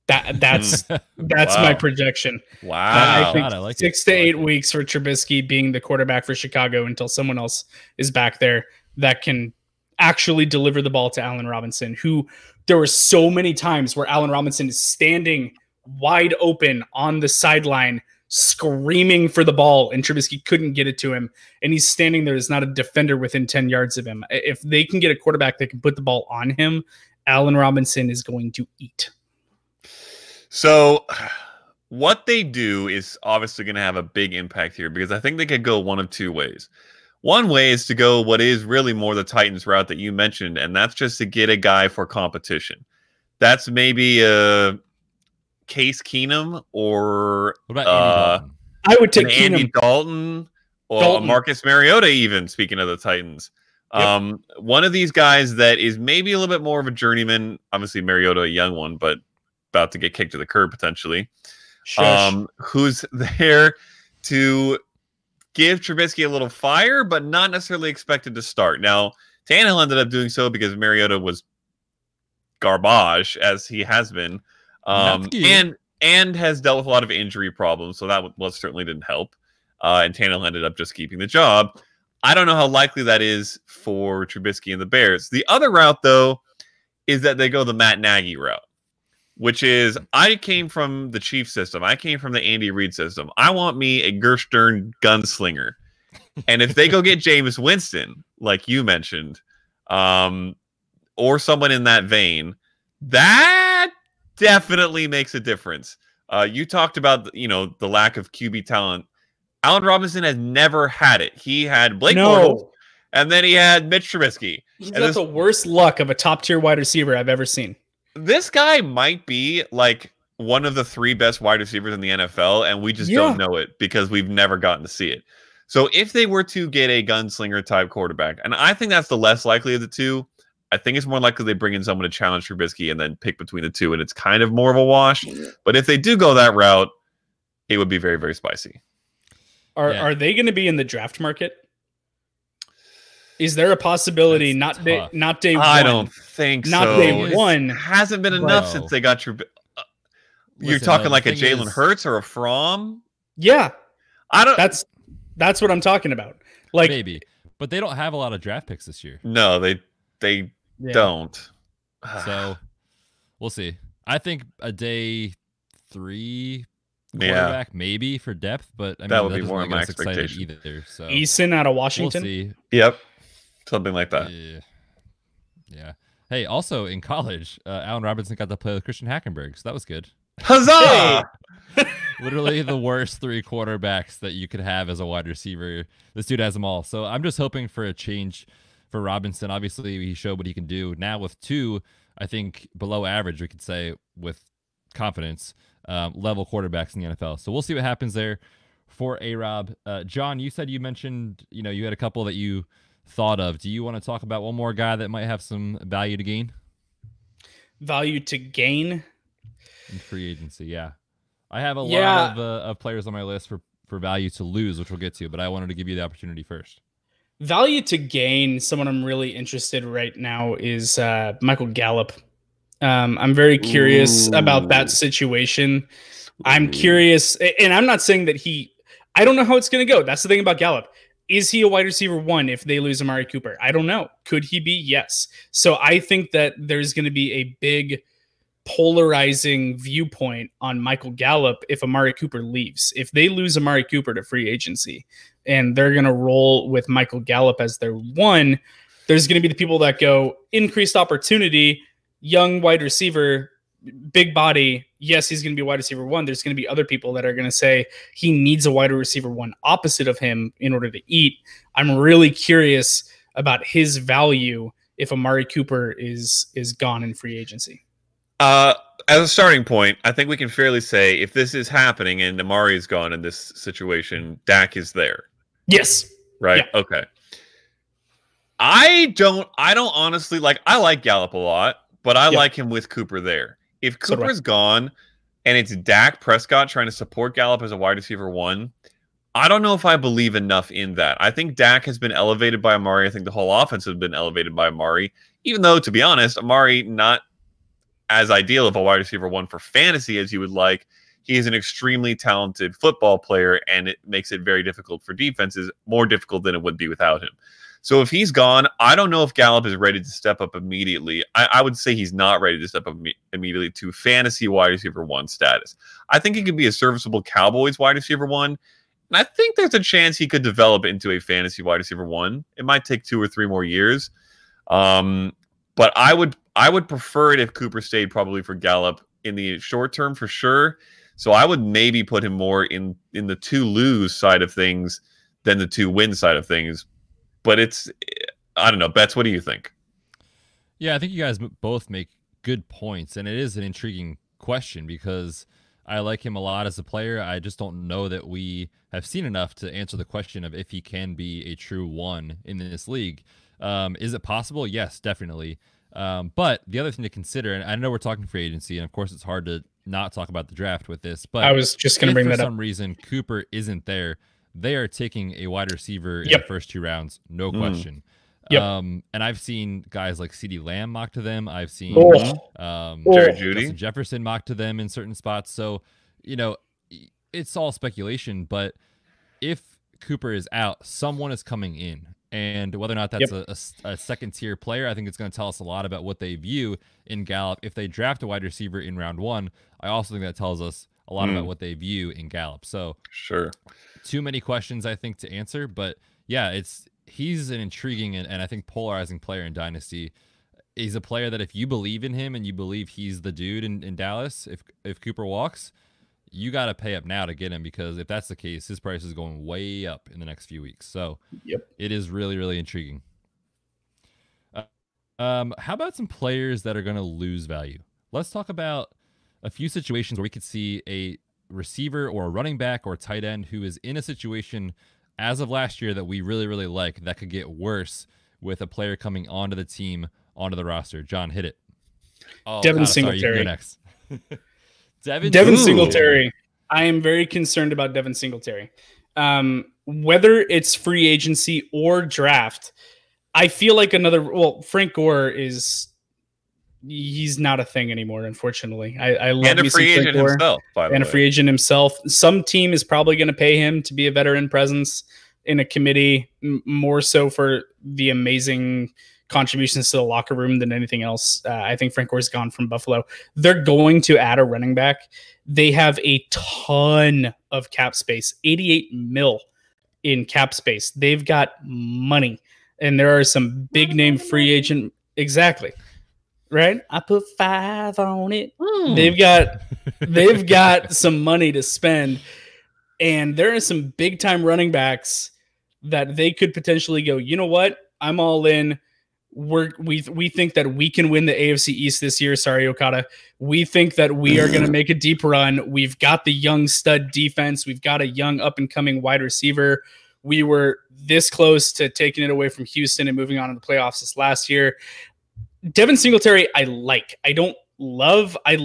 That's my projection. Wow. I think I like 6 to 8 weeks for Trubisky being the quarterback for Chicago until someone else is back there that can actually deliver the ball to Allen Robinson, who there were so many times where Allen Robinson is standing wide open on the sideline, screaming for the ball, and Trubisky couldn't get it to him. And he's standing there. There's not a defender within 10 yards of him. If they can get a quarterback that can put the ball on him, Allen Robinson is going to eat. So what they do is obviously going to have a big impact here, because I think they could go one of two ways. One way is to go what is really more the Titans route that you mentioned, and that's just to get a guy for competition. That's maybe a Case Keenum, or what about Andy Dalton? I would take Andy Dalton, or Marcus Mariota even, speaking of the Titans. Yep. One of these guys that is maybe a little bit more of a journeyman. Obviously, Mariota, a young one, but about to get kicked to the curb potentially. Who's there to give Trubisky a little fire, but not necessarily expected to start. Now, Tannehill ended up doing so because Mariota was garbage, as he has been, and has dealt with a lot of injury problems, so that certainly didn't help. And Tannehill ended up just keeping the job. I don't know how likely that is for Trubisky and the Bears. The other route, though, is that they go the Matt Nagy route, which is, I came from the Chief system. I came from the Andy Reid system. I want me a Gerstern gunslinger. And if they go get Jameis Winston, like you mentioned, or someone in that vein, that definitely makes a difference. You talked about, the lack of QB talent. Allen Robinson has never had it. He had Blake Bortles, and then he had Mitch Trubisky. He's got the worst luck of a top-tier wide receiver I've ever seen. This guy might be like one of the 3 best wide receivers in the NFL, and we just don't know it because we've never gotten to see it. So if they were to get a gunslinger type quarterback, and I think that's the less likely of the two, I think it's more likely they bring in someone to challenge Trubisky and then pick between the two, and it's kind of more of a wash. But if they do go that route, it would be very, very spicy. Are they going to be in the draft market? Is there a possibility? Not day one. I don't think so. Not day one. It hasn't been enough since they got Trubisky. You're talking like a Jalen Hurts or a Fromm? Yeah, I don't. That's what I'm talking about. Like, maybe, but they don't have a lot of draft picks this year. No, they don't. So we'll see. I think a day 3 quarterback maybe for depth, but I mean, that would be more of my expectation either. So Eason out of Washington. We'll see. Yep, something like that. Yeah. Hey, also in college, Allen Robinson got to play with Christian Hackenberg, so that was good. Huzzah! Literally the worst 3 quarterbacks that you could have as a wide receiver. This dude has them all. So I'm just hoping for a change for Robinson. Obviously, he showed what he can do. Now with 2, I think below average, we could say with confidence, level quarterbacks in the NFL. So we'll see what happens there for A-Rob. John, you said you mentioned, you had a couple that you thought of. Do you want to talk about one more guy that might have some value to gain? Value to gain? In free agency, yeah. I have a lot of players on my list for value to lose, which we'll get to, but I wanted to give you the opportunity first. Value to gain, someone I'm really interested right now is Michael Gallup. I'm very curious about that situation. I'm curious, and I'm not saying that I don't know how it's going to go. That's the thing about Gallup. Is he a wide receiver 1 if they lose Amari Cooper? I don't know. Could he be? Yes. So I think that there's going to be a big polarizing viewpoint on Michael Gallup if Amari Cooper leaves. If they lose Amari Cooper to free agency and they're going to roll with Michael Gallup as their 1, there's going to be the people that go increased opportunity, young wide receiver, big body. Yes, he's going to be wide receiver 1. There's going to be other people that are going to say he needs a wide receiver 1 opposite of him in order to eat. I'm really curious about his value if Amari Cooper is gone in free agency. As a starting point, I think we can fairly say if this is happening and Amari is gone in this situation, Dak is there. Yes. Right? Yeah. Okay. I don't honestly I like Gallup a lot, but I like him with Cooper there. If Cooper's gone and it's Dak Prescott trying to support Gallup as a wide receiver 1, I don't know if I believe enough in that. I think Dak has been elevated by Amari. I think the whole offense has been elevated by Amari, even though, to be honest, Amari not as ideal of a wide receiver 1 for fantasy as you would like. He is an extremely talented football player, and it makes it very difficult for defenses, more difficult than it would be without him. So if he's gone, I don't know if Gallup is ready to step up immediately. I would say he's not ready to step up immediately to fantasy wide receiver 1 status. I think he could be a serviceable Cowboys wide receiver 1. And I think there's a chance he could develop into a fantasy wide receiver 1. It might take 2 or 3 more years. But I would prefer it if Cooper stayed probably for Gallup in the short term for sure. So I would maybe put him more in the 2 lose side of things than the 2 win side of things. But I don't know. Betz, what do you think? Yeah, I think you guys both make good points, and it is an intriguing question because I like him a lot as a player. I just don't know that we have seen enough to answer the question of if he can be a true 1 in this league. Is it possible? Yes, definitely. But the other thing to consider, and I know we're talking free agency, and of course it's hard to not talk about the draft with this, but I was just going to bring that up. For some reason Cooper isn't there, they are taking a wide receiver in the first 2 rounds, no question. Yep. And I've seen guys like CeeDee Lamb mocked to them. I've seen Jerry Jeudy, Justin Jefferson mocked to them in certain spots. So, it's all speculation, but if Cooper is out, someone is coming in. And whether or not that's a second-tier player, I think it's going to tell us a lot about what they view in Gallup. If they draft a wide receiver in round 1, I also think that tells us a lot about what they view in Gallup. So sure, too many questions, I think, to answer. But, yeah, he's an intriguing and I think polarizing player in Dynasty. He's a player that if you believe in him and you believe he's the dude in Dallas, if Cooper walks, you got to pay up now to get him, because if that's the case, his price is going way up in the next few weeks. So it is really, really intriguing. How about some players that are going to lose value? Let's talk about a few situations where we could see a receiver or a running back or a tight end who is in a situation as of last year that we really, really like that could get worse with a player coming onto the team, onto the roster. John, hit it. Oh, Devin Singletary. Sorry, you can go next. Devin Singletary. I am very concerned about Devin Singletary. Whether it's free agency or draft, I feel like Frank Gore he's not a thing anymore, unfortunately. I love and a free agent himself, by the way. And a free agent himself. Some team is probably going to pay him to be a veteran presence in a committee, more so for the amazing contributions to the locker room than anything else. I think Frank Gore's gone from Buffalo. They're going to add a running back. They have a ton of cap space, 88 mil in cap space. They've got money, and there are some big name free agent. Exactly. Right. I put 5 on it. They've got some money to spend, and there are some big time running backs that they could potentially go, you know what? I'm all in. We think that we can win the AFC East this year. Sorry, Okada. We think that we are going to make a deep run. We've got the young stud defense. We've got a young up and coming wide receiver. We were this close to taking it away from Houston and moving on to the playoffs this last year. Devin Singletary, I like. I don't love. I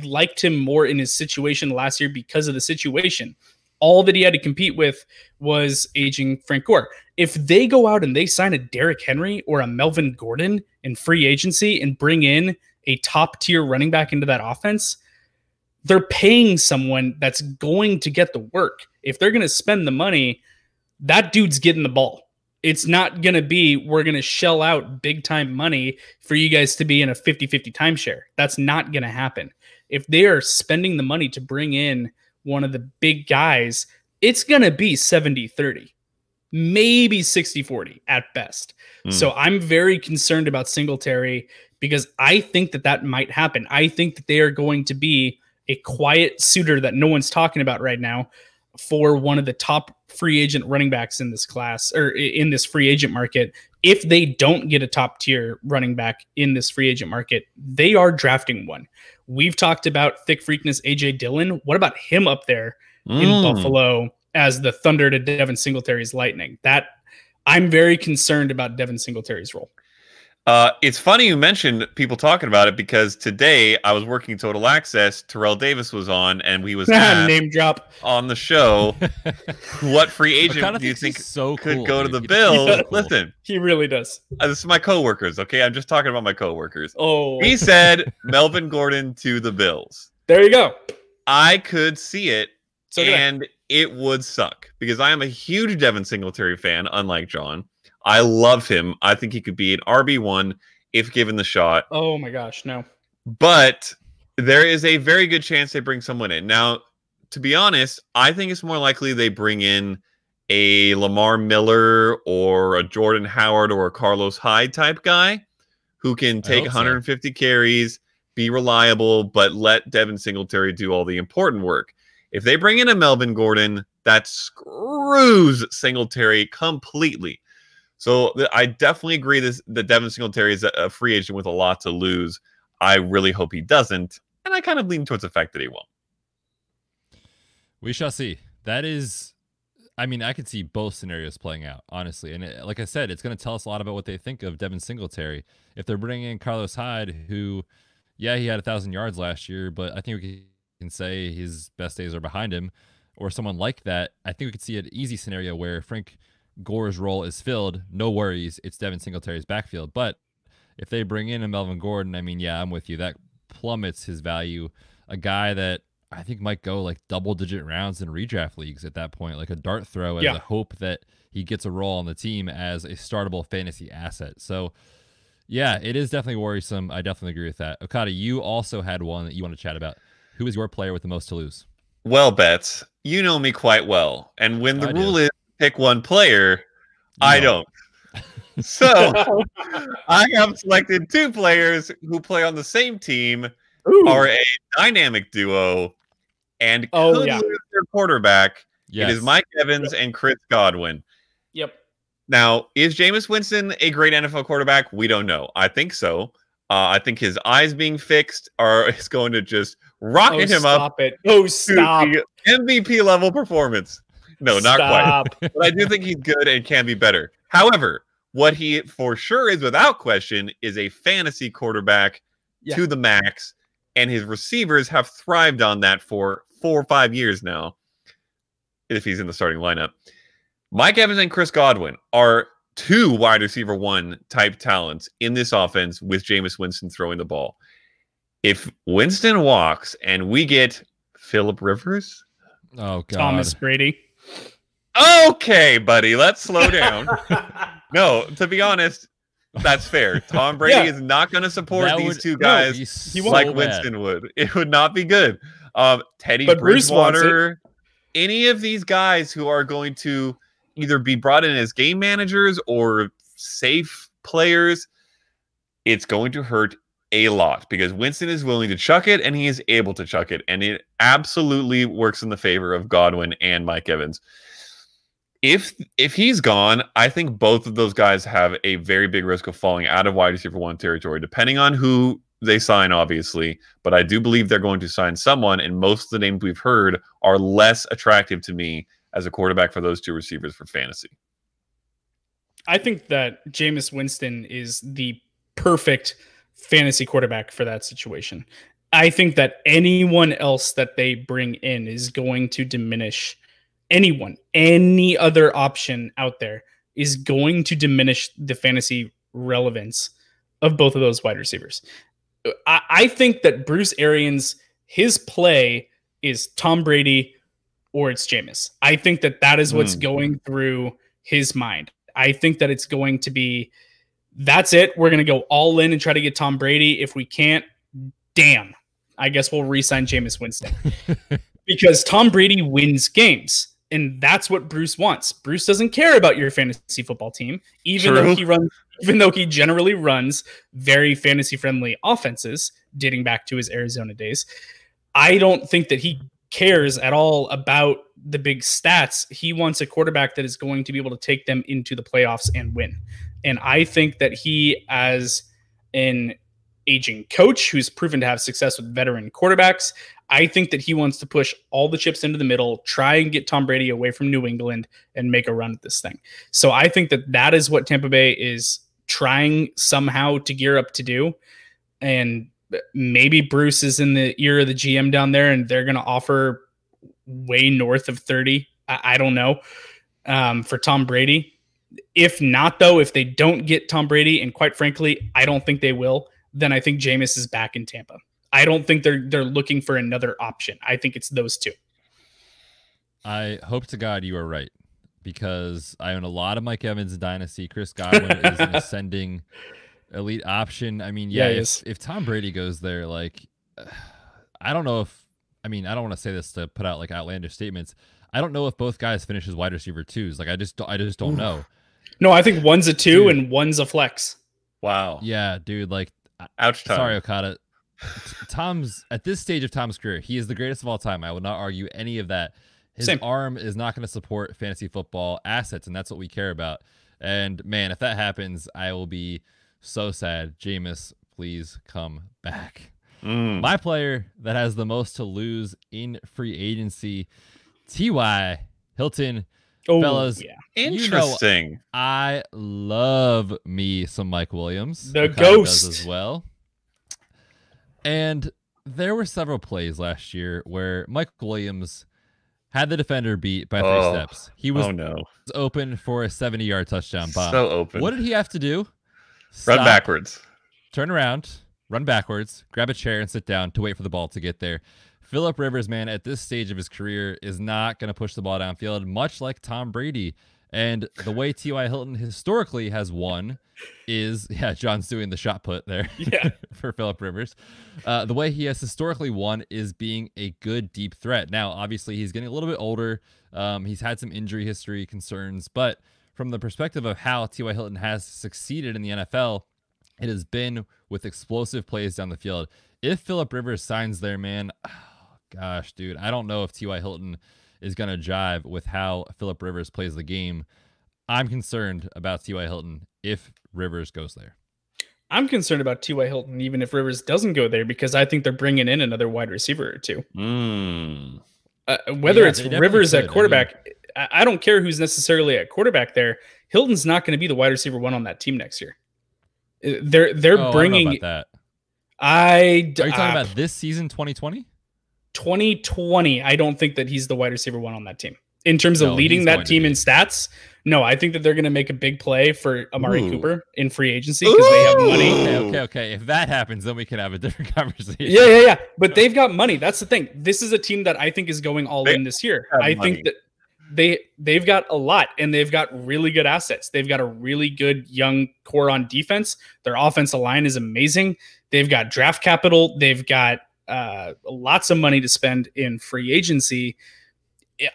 liked him more in his situation last year because of the situation. All that he had to compete with was aging Frank Gore. If they go out and they sign a Derrick Henry or a Melvin Gordon in free agency and bring in a top tier running back into that offense, they're paying someone that's going to get the work. If they're going to spend the money, that dude's getting the ball. It's not going to be, we're going to shell out big time money for you guys to be in a 50-50 timeshare. That's not going to happen. If they are spending the money to bring in one of the big guys, it's going to be 70-30, maybe 60-40 at best. So I'm very concerned about Singletary because I think that might happen. I think that they are going to be a quiet suitor that no one's talking about right now for one of the top free agent running backs in this class or in this free agent market. If they don't get a top tier running back in this free agent market, they are drafting one. We've talked about thick freakness AJ Dillon. What about him up there in Buffalo as the thunder to Devin Singletary's lightning? That I'm very concerned about Devin Singletary's role. It's funny you mentioned people talking about it because today I was working Total Access. Terrell Davis was on, and we was name drop on the show. What free agent do you think could go to the Bills? Listen, he really does. This is my coworkers. Okay, I'm just talking about my coworkers. Oh, he said Melvin Gordon to the Bills. There you go. I could see it, and it would suck because I am a huge Devin Singletary fan, unlike John. I love him. I think he could be an RB1 if given the shot. Oh my gosh, no. But there is a very good chance they bring someone in. Now, to be honest, I think it's more likely they bring in a Lamar Miller or a Jordan Howard or a Carlos Hyde type guy who can take 150 carries, be reliable, but let Devin Singletary do all the important work. If they bring in a Melvin Gordon, that screws Singletary completely. So I definitely agree that Devin Singletary is a free agent with a lot to lose. I really hope he doesn't, and I kind of lean towards the fact that he won't. We shall see. That is, I mean, I could see both scenarios playing out, honestly. And like I said, it's going to tell us a lot about what they think of Devin Singletary. If they're bringing in Carlos Hyde, who, yeah, he had 1,000 yards last year, but I think we can say his best days are behind him, or someone like that, I think we could see an easy scenario where Frank Gore's role is filled. No worries. It's Devin Singletary's backfield. But if they bring in a Melvin Gordon, I mean, yeah, I'm with you. That plummets his value. A guy that I think might go like double-digit rounds in redraft leagues at that point, like a dart throw, as a hope that he gets a role on the team as a startable fantasy asset. So, yeah, it is definitely worrisome. I definitely agree with that. Okada, you also had one that you want to chat about. Who is your player with the most to lose? Well, Betz, you know me quite well. And when the rule is pick one player, I don't. So I have selected two players who play on the same team, are a dynamic duo, and could lose their quarterback. Yes. It is Mike Evans and Chris Godwin. Yep. Now, is Jameis Winston a great NFL quarterback? We don't know. I think so. I think his eyes being fixed is going to just rocket him up. To MVP level performance. No, not quite. But I do think he's good and can be better. However, what he for sure is without question is a fantasy quarterback to the max. And his receivers have thrived on that for 4 or 5 years now, if he's in the starting lineup. Mike Evans and Chris Godwin are two wide receiver one type talents in this offense with Jameis Winston throwing the ball. If Winston walks and we get Phillip Rivers, Thomas Brady. Okay, buddy, let's slow down. No, to be honest, that's fair. Tom Brady is not going to support these two guys like Winston would. It would not be good. Teddy Bridgewater, any of these guys who are going to either be brought in as game managers or safe players, it's going to hurt a lot because Winston is willing to chuck it and he is able to chuck it. And it absolutely works in the favor of Godwin and Mike Evans. If he's gone, I think both of those guys have a very big risk of falling out of wide receiver one territory, depending on who they sign, obviously. But I do believe they're going to sign someone, and most of the names we've heard are less attractive to me as a quarterback for those two receivers for fantasy. I think that Jameis Winston is the perfect fantasy quarterback for that situation. I think that anyone else that they bring in is going to diminish any other option out there is going to diminish the fantasy relevance of both of those wide receivers. I think that Bruce Arians, his play is Tom Brady or it's Jameis. I think that is what's going through his mind. I think that it's going to be, that's it. We're going to go all in and try to get Tom Brady. If we can't, damn, I guess we'll re-sign Jameis Winston because Tom Brady wins games. And that's what Bruce wants. Bruce doesn't care about your fantasy football team, even though he generally runs very fantasy friendly offenses dating back to his Arizona days. I don't think that he cares at all about the big stats. He wants a quarterback that is going to be able to take them into the playoffs and win. And I think that he, as an aging coach who's proven to have success with veteran quarterbacks, I think that he wants to push all the chips into the middle, try and get Tom Brady away from New England and make a run at this thing. So I think that is what Tampa Bay is trying somehow to gear up to do. And maybe Bruce is in the ear of the GM down there and they're going to offer way north of 30. I don't know, for Tom Brady. If not, though, if they don't get Tom Brady, and quite frankly, I don't think they will, then I think Jameis is back in Tampa. I don't think they're looking for another option. I think it's those two. I hope to God you are right. because I own a lot of Mike Evans in Dynasty. Chris Godwin is an ascending elite option. I mean, if Tom Brady goes there, like, I don't know if, I mean, I don't want to say this to put out like outlandish statements. I don't know if both guys finish as wide receiver 2s. Like, I just don't know. No, I think one's a 2 and one's a flex. Wow. Yeah, dude. Like, ouch. Tom. Sorry, Okada. Tom's at this stage of Tom's career, he is the greatest of all time. I will not argue any of that. His arm is not going to support fantasy football assets, and that's what we care about. And man, if that happens, I will be so sad. Jameis, please come back. My player that has the most to lose in free agency, T.Y. Hilton. Oh, fellas, yeah. Interesting. You know, I love me some Mike Williams. The ghost does as well. And there were several plays last year where Mike Williams had the defender beat by 3 steps. He was open for a 70-yard touchdown bomb. So open. What did he have to do? Run backwards. Turn around, run backwards, grab a chair and sit down to wait for the ball to get there. Phillip Rivers, man, at this stage of his career is not going to push the ball downfield, much like Tom Brady. And the way T.Y. Hilton historically has won is, John's doing the shot put there for Phillip Rivers. The way he has historically won is being a good deep threat. Now, obviously, he's getting a little bit older. He's had some injury history concerns, but from the perspective of how T.Y. Hilton has succeeded in the NFL, it has been with explosive plays down the field. If Phillip Rivers signs there, man, gosh, dude, I don't know if T.Y. Hilton is going to jive with how Phillip Rivers plays the game. I'm concerned about T.Y. Hilton if Rivers goes there. I'm concerned about T.Y. Hilton even if Rivers doesn't go there because I think they're bringing in another wide receiver or 2. Whether it's Rivers at quarterback, I don't care who's necessarily at quarterback there. Hilton's not going to be the wide receiver 1 on that team next year. They're bringing. I don't know about that. Are you talking about this season, 2020? 2020, I don't think that he's the wide receiver 1 on that team. In terms of leading that team in stats, no, I think that they're going to make a big play for Amari Cooper in free agency because they have money. Okay. If that happens, then we can have a different conversation. Yeah. But they've got money. That's the thing. This is a team that I think is going all in this year. I think that they've got a lot and they've got really good assets. They've got a really good young core on defense. Their offensive line is amazing. They've got draft capital. They've got lots of money to spend in free agency.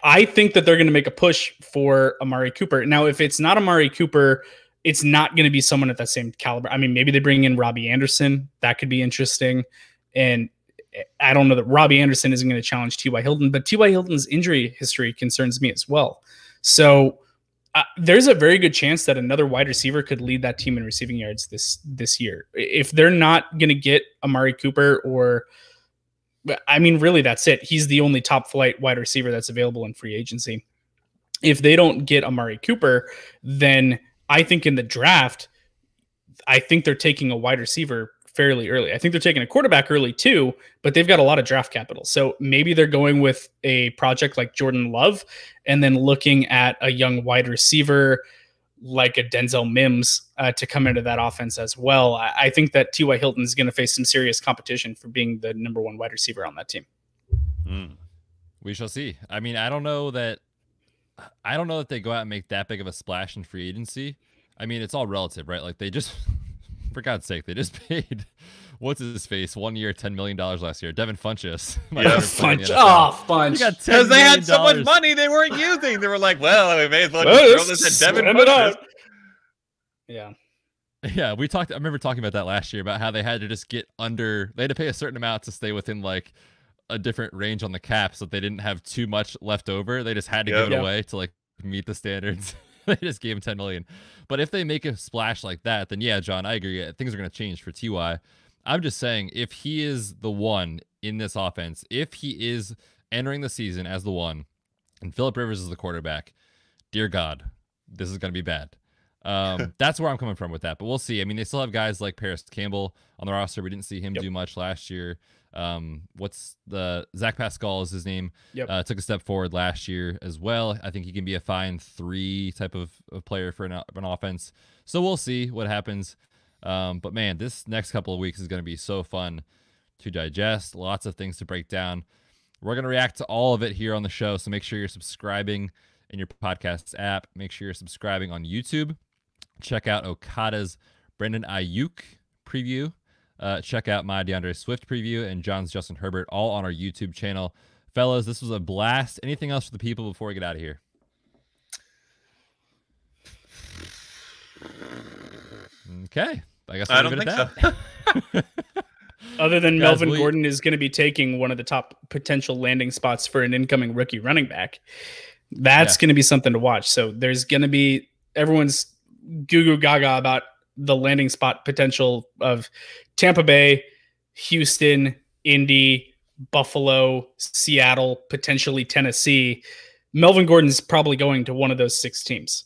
I think that they're going to make a push for Amari Cooper. Now, if it's not Amari Cooper, it's not going to be someone at that same caliber. I mean, maybe they bring in Robbie Anderson. That could be interesting. And I don't know that Robbie Anderson isn't going to challenge T.Y. Hilton, but T.Y. Hilton's injury history concerns me as well. So there's a very good chance that another wide receiver could lead that team in receiving yards this year. If they're not going to get Amari Cooper I mean, really, that's it. He's the only top flight wide receiver that's available in free agency. If they don't get Amari Cooper, then I think in the draft, I think they're taking a wide receiver fairly early. I think they're taking a quarterback early too, but they've got a lot of draft capital. So maybe they're going with a project like Jordan Love and then looking at a young wide receiver like a Denzel Mims to come into that offense as well. I think that T.Y. Hilton is going to face some serious competition for being the number 1 wide receiver on that team. We shall see. I mean, I don't know that they go out and make that big of a splash in free agency. I mean, it's all relative, right? Like they just, for God's sake, they just paid what's his face 1 year, $10 million last year. Devin Funchess. Funch. Because they had so much money they weren't using. They were like, well, we may as well throw this at Devin Funchess. Yeah, I remember talking about that last year about how they had to just they had to pay a certain amount to stay within like a different range on the cap so that they didn't have too much left over. They just had to give it away to like meet the standards. They just gave him $10 million. But if they make a splash like that, then yeah, John, I agree. Things are going to change for T.Y. I'm just saying, if he is the one in this offense, if he is entering the season as the one, and Phillip Rivers is the quarterback, dear God, this is going to be bad. That's where I'm coming from with that. But we'll see. I mean, they still have guys like Paris Campbell on the roster. We didn't see him do much last year. Zach Pascal is his name. Took a step forward last year as well. I think he can be a fine 3 type of player for an offense. So we'll see what happens. But man, this next couple of weeks is going to be so fun to digest. Lots of things to break down. We're going to react to all of it here on the show. So make sure you're subscribing in your podcast app. Make sure you're subscribing on YouTube. Check out Okada's Brandon Ayuk preview. Check out my DeAndre Swift preview and John's Justin Herbert, all on our YouTube channel. Fellas, this was a blast. Anything else for the people before we get out of here? Okay. I guess I don't think so. Other than Melvin Gordon is going to be taking one of the top potential landing spots for an incoming rookie running back. That's going to be something to watch. So there's going to be everyone's goo gaga about the landing spot potential of Tampa Bay, Houston, Indy, Buffalo, Seattle, potentially Tennessee. Melvin Gordon's probably going to one of those 6 teams.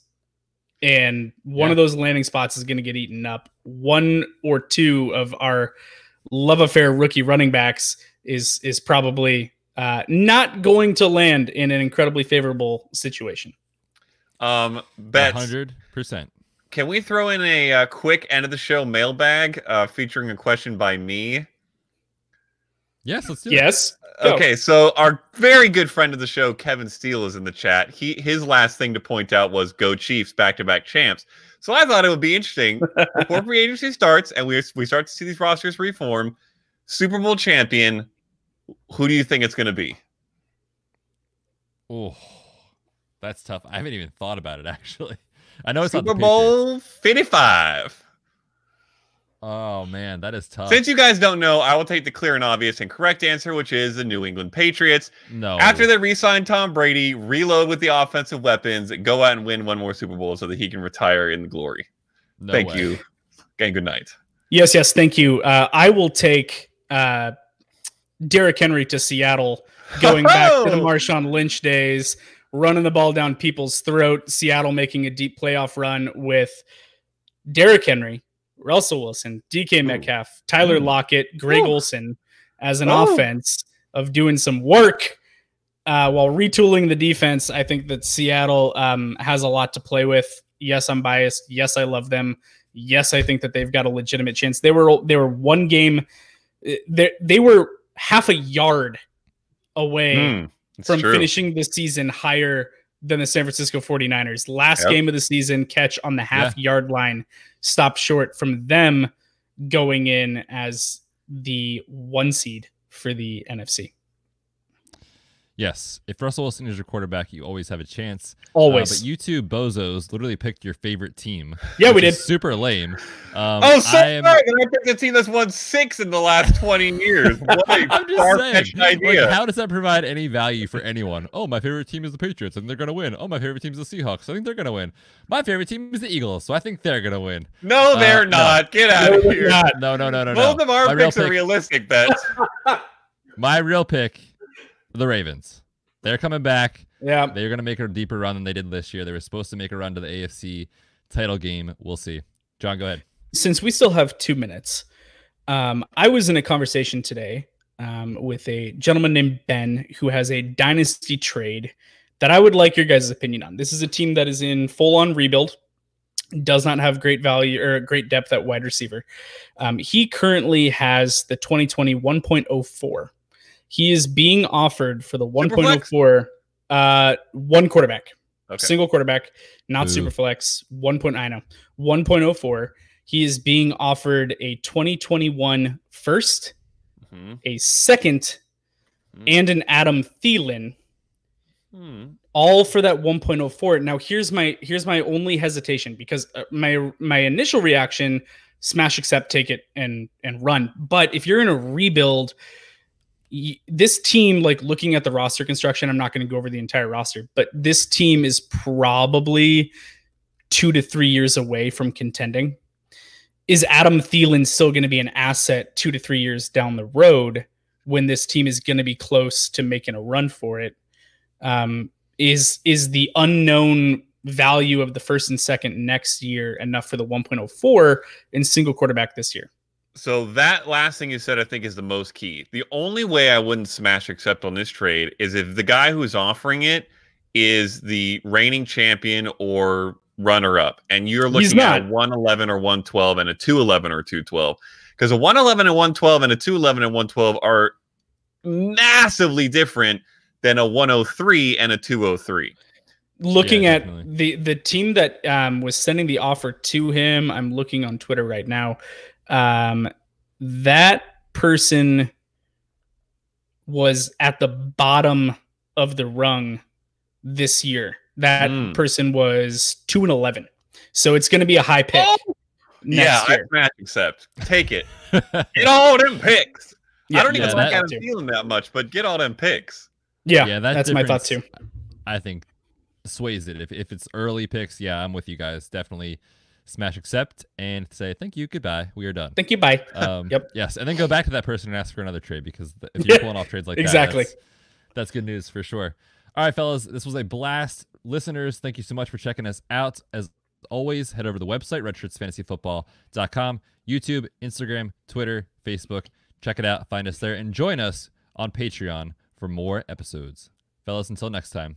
And one of those landing spots is going to get eaten up. 1 or 2 of our love affair rookie running backs is probably not going to land in an incredibly favorable situation. Betz, 100%. Can we throw in a quick end of the show mailbag featuring a question by me? Yes, let's do it. Yes. Okay, so our very good friend of the show, Kevin Steele, is in the chat. His last thing to point out was "Go Chiefs, back-to-back champs." So I thought it would be interesting before free agency starts and we start to see these rosters reform. Super Bowl champion, who do you think it's going to be? Oh, that's tough. I haven't even thought about it, actually. I know it's Super Bowl 55. Oh, man, that is tough. Since you guys don't know, I will take the clear and obvious and correct answer, which is the New England Patriots. No. After they re-sign Tom Brady, reload with the offensive weapons, go out and win one more Super Bowl so that he can retire in the glory. No Thank way. you. And good night. Yes, thank you. I will take Derrick Henry to Seattle, going back to the Marshawn Lynch days, running the ball down people's throat, Seattle making a deep playoff run with Derrick Henry, Russell Wilson, DK Metcalf, Tyler Lockett, Greg Olsen as an offense of doing some work while retooling the defense. I think that Seattle has a lot to play with. Yes, I'm biased. Yes, I love them. Yes, I think that they've got a legitimate chance. They were one game. They were half a yard away from finishing the season higher than the San Francisco 49ers. Last game of the season, catch on the half-yard line, stopped short from them going in as the 1 seed for the NFC. Yes. If Russell Wilson is your quarterback, you always have a chance. Always. But you two bozos literally picked your favorite team. Yeah, we did. Super lame. Sorry. I picked a team that's won 6 in the last 20 years. What a far-fetched idea. Like, how does that provide any value for anyone? Oh, my favorite team is the Patriots, and they're going to win. Oh, my favorite team is the Seahawks. I think they're going to win. My favorite team is the Eagles, so I think they're going to win. No, they're not. No. Get out of here. No. Both of our picks are realistic bets. My real pick, the Ravens. They're coming back. Yeah. They're going to make a deeper run than they did this year. They were supposed to make a run to the AFC title game. We'll see. John, go ahead. Since we still have 2 minutes, I was in a conversation today with a gentleman named Ben who has a dynasty trade that I would like your guys' opinion on. This is a team that is in full-on rebuild, does not have great value or great depth at wide receiver. He currently has the 2020 1.04. He is being offered for the 1.04 one quarterback, single quarterback, not super flex. 1.04. He is being offered a 2021 first, a second, and an Adam Thielen, all for that 1.04. Now here's my only hesitation, because my initial reaction, smash, accept, take it, and run. But if you're in a rebuild, this team, like looking at the roster construction, I'm not going to go over the entire roster, but this team is probably 2 to 3 years away from contending. Is Adam Thielen still going to be an asset 2 to 3 years down the road when this team is going to be close to making a run for it? Is the unknown value of the first and second next year enough for the 1.04 in single quarterback this year? So that last thing you said, I think, is the most key. The only way I wouldn't smash accept on this trade is if the guy who's offering it is the reigning champion or runner-up, and you're looking at a 111 or 112 and a 211 or 212. Because a 111 and 112 and a 211 and 112 are massively different than a 103 and a 203. looking at the team that was sending the offer to him, I'm looking on Twitter right now. That person was at the bottom of the rung this year. That person was 2-11. So it's going to be a high pick. Next year. I accept. Take it. Get all them picks. I don't even like Adam Thielen that much, but get all them picks. Yeah, that's my thought too. I think sways it. If it's early picks, I'm with you guys. Definitely smash accept and say thank you, goodbye. We are done. Thank you, bye. Yep. Yes, and then go back to that person and ask for another trade, because if you're pulling off trades like that, that's good news for sure. All right, fellas, this was a blast. Listeners, thank you so much for checking us out. As always, head over to the website, redshirtsfantasyfootball.com, YouTube, Instagram, Twitter, Facebook. Check it out. Find us there and join us on Patreon for more episodes. Fellas, until next time,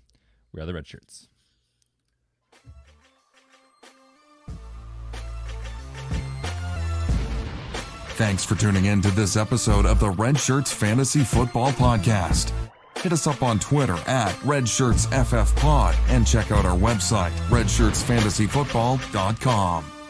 we are the Red Shirts. Thanks for tuning in to this episode of the Red Shirts Fantasy Football Podcast. Hit us up on Twitter at RedShirtsFFPod and check out our website, redshirtsfantasyfootball.com.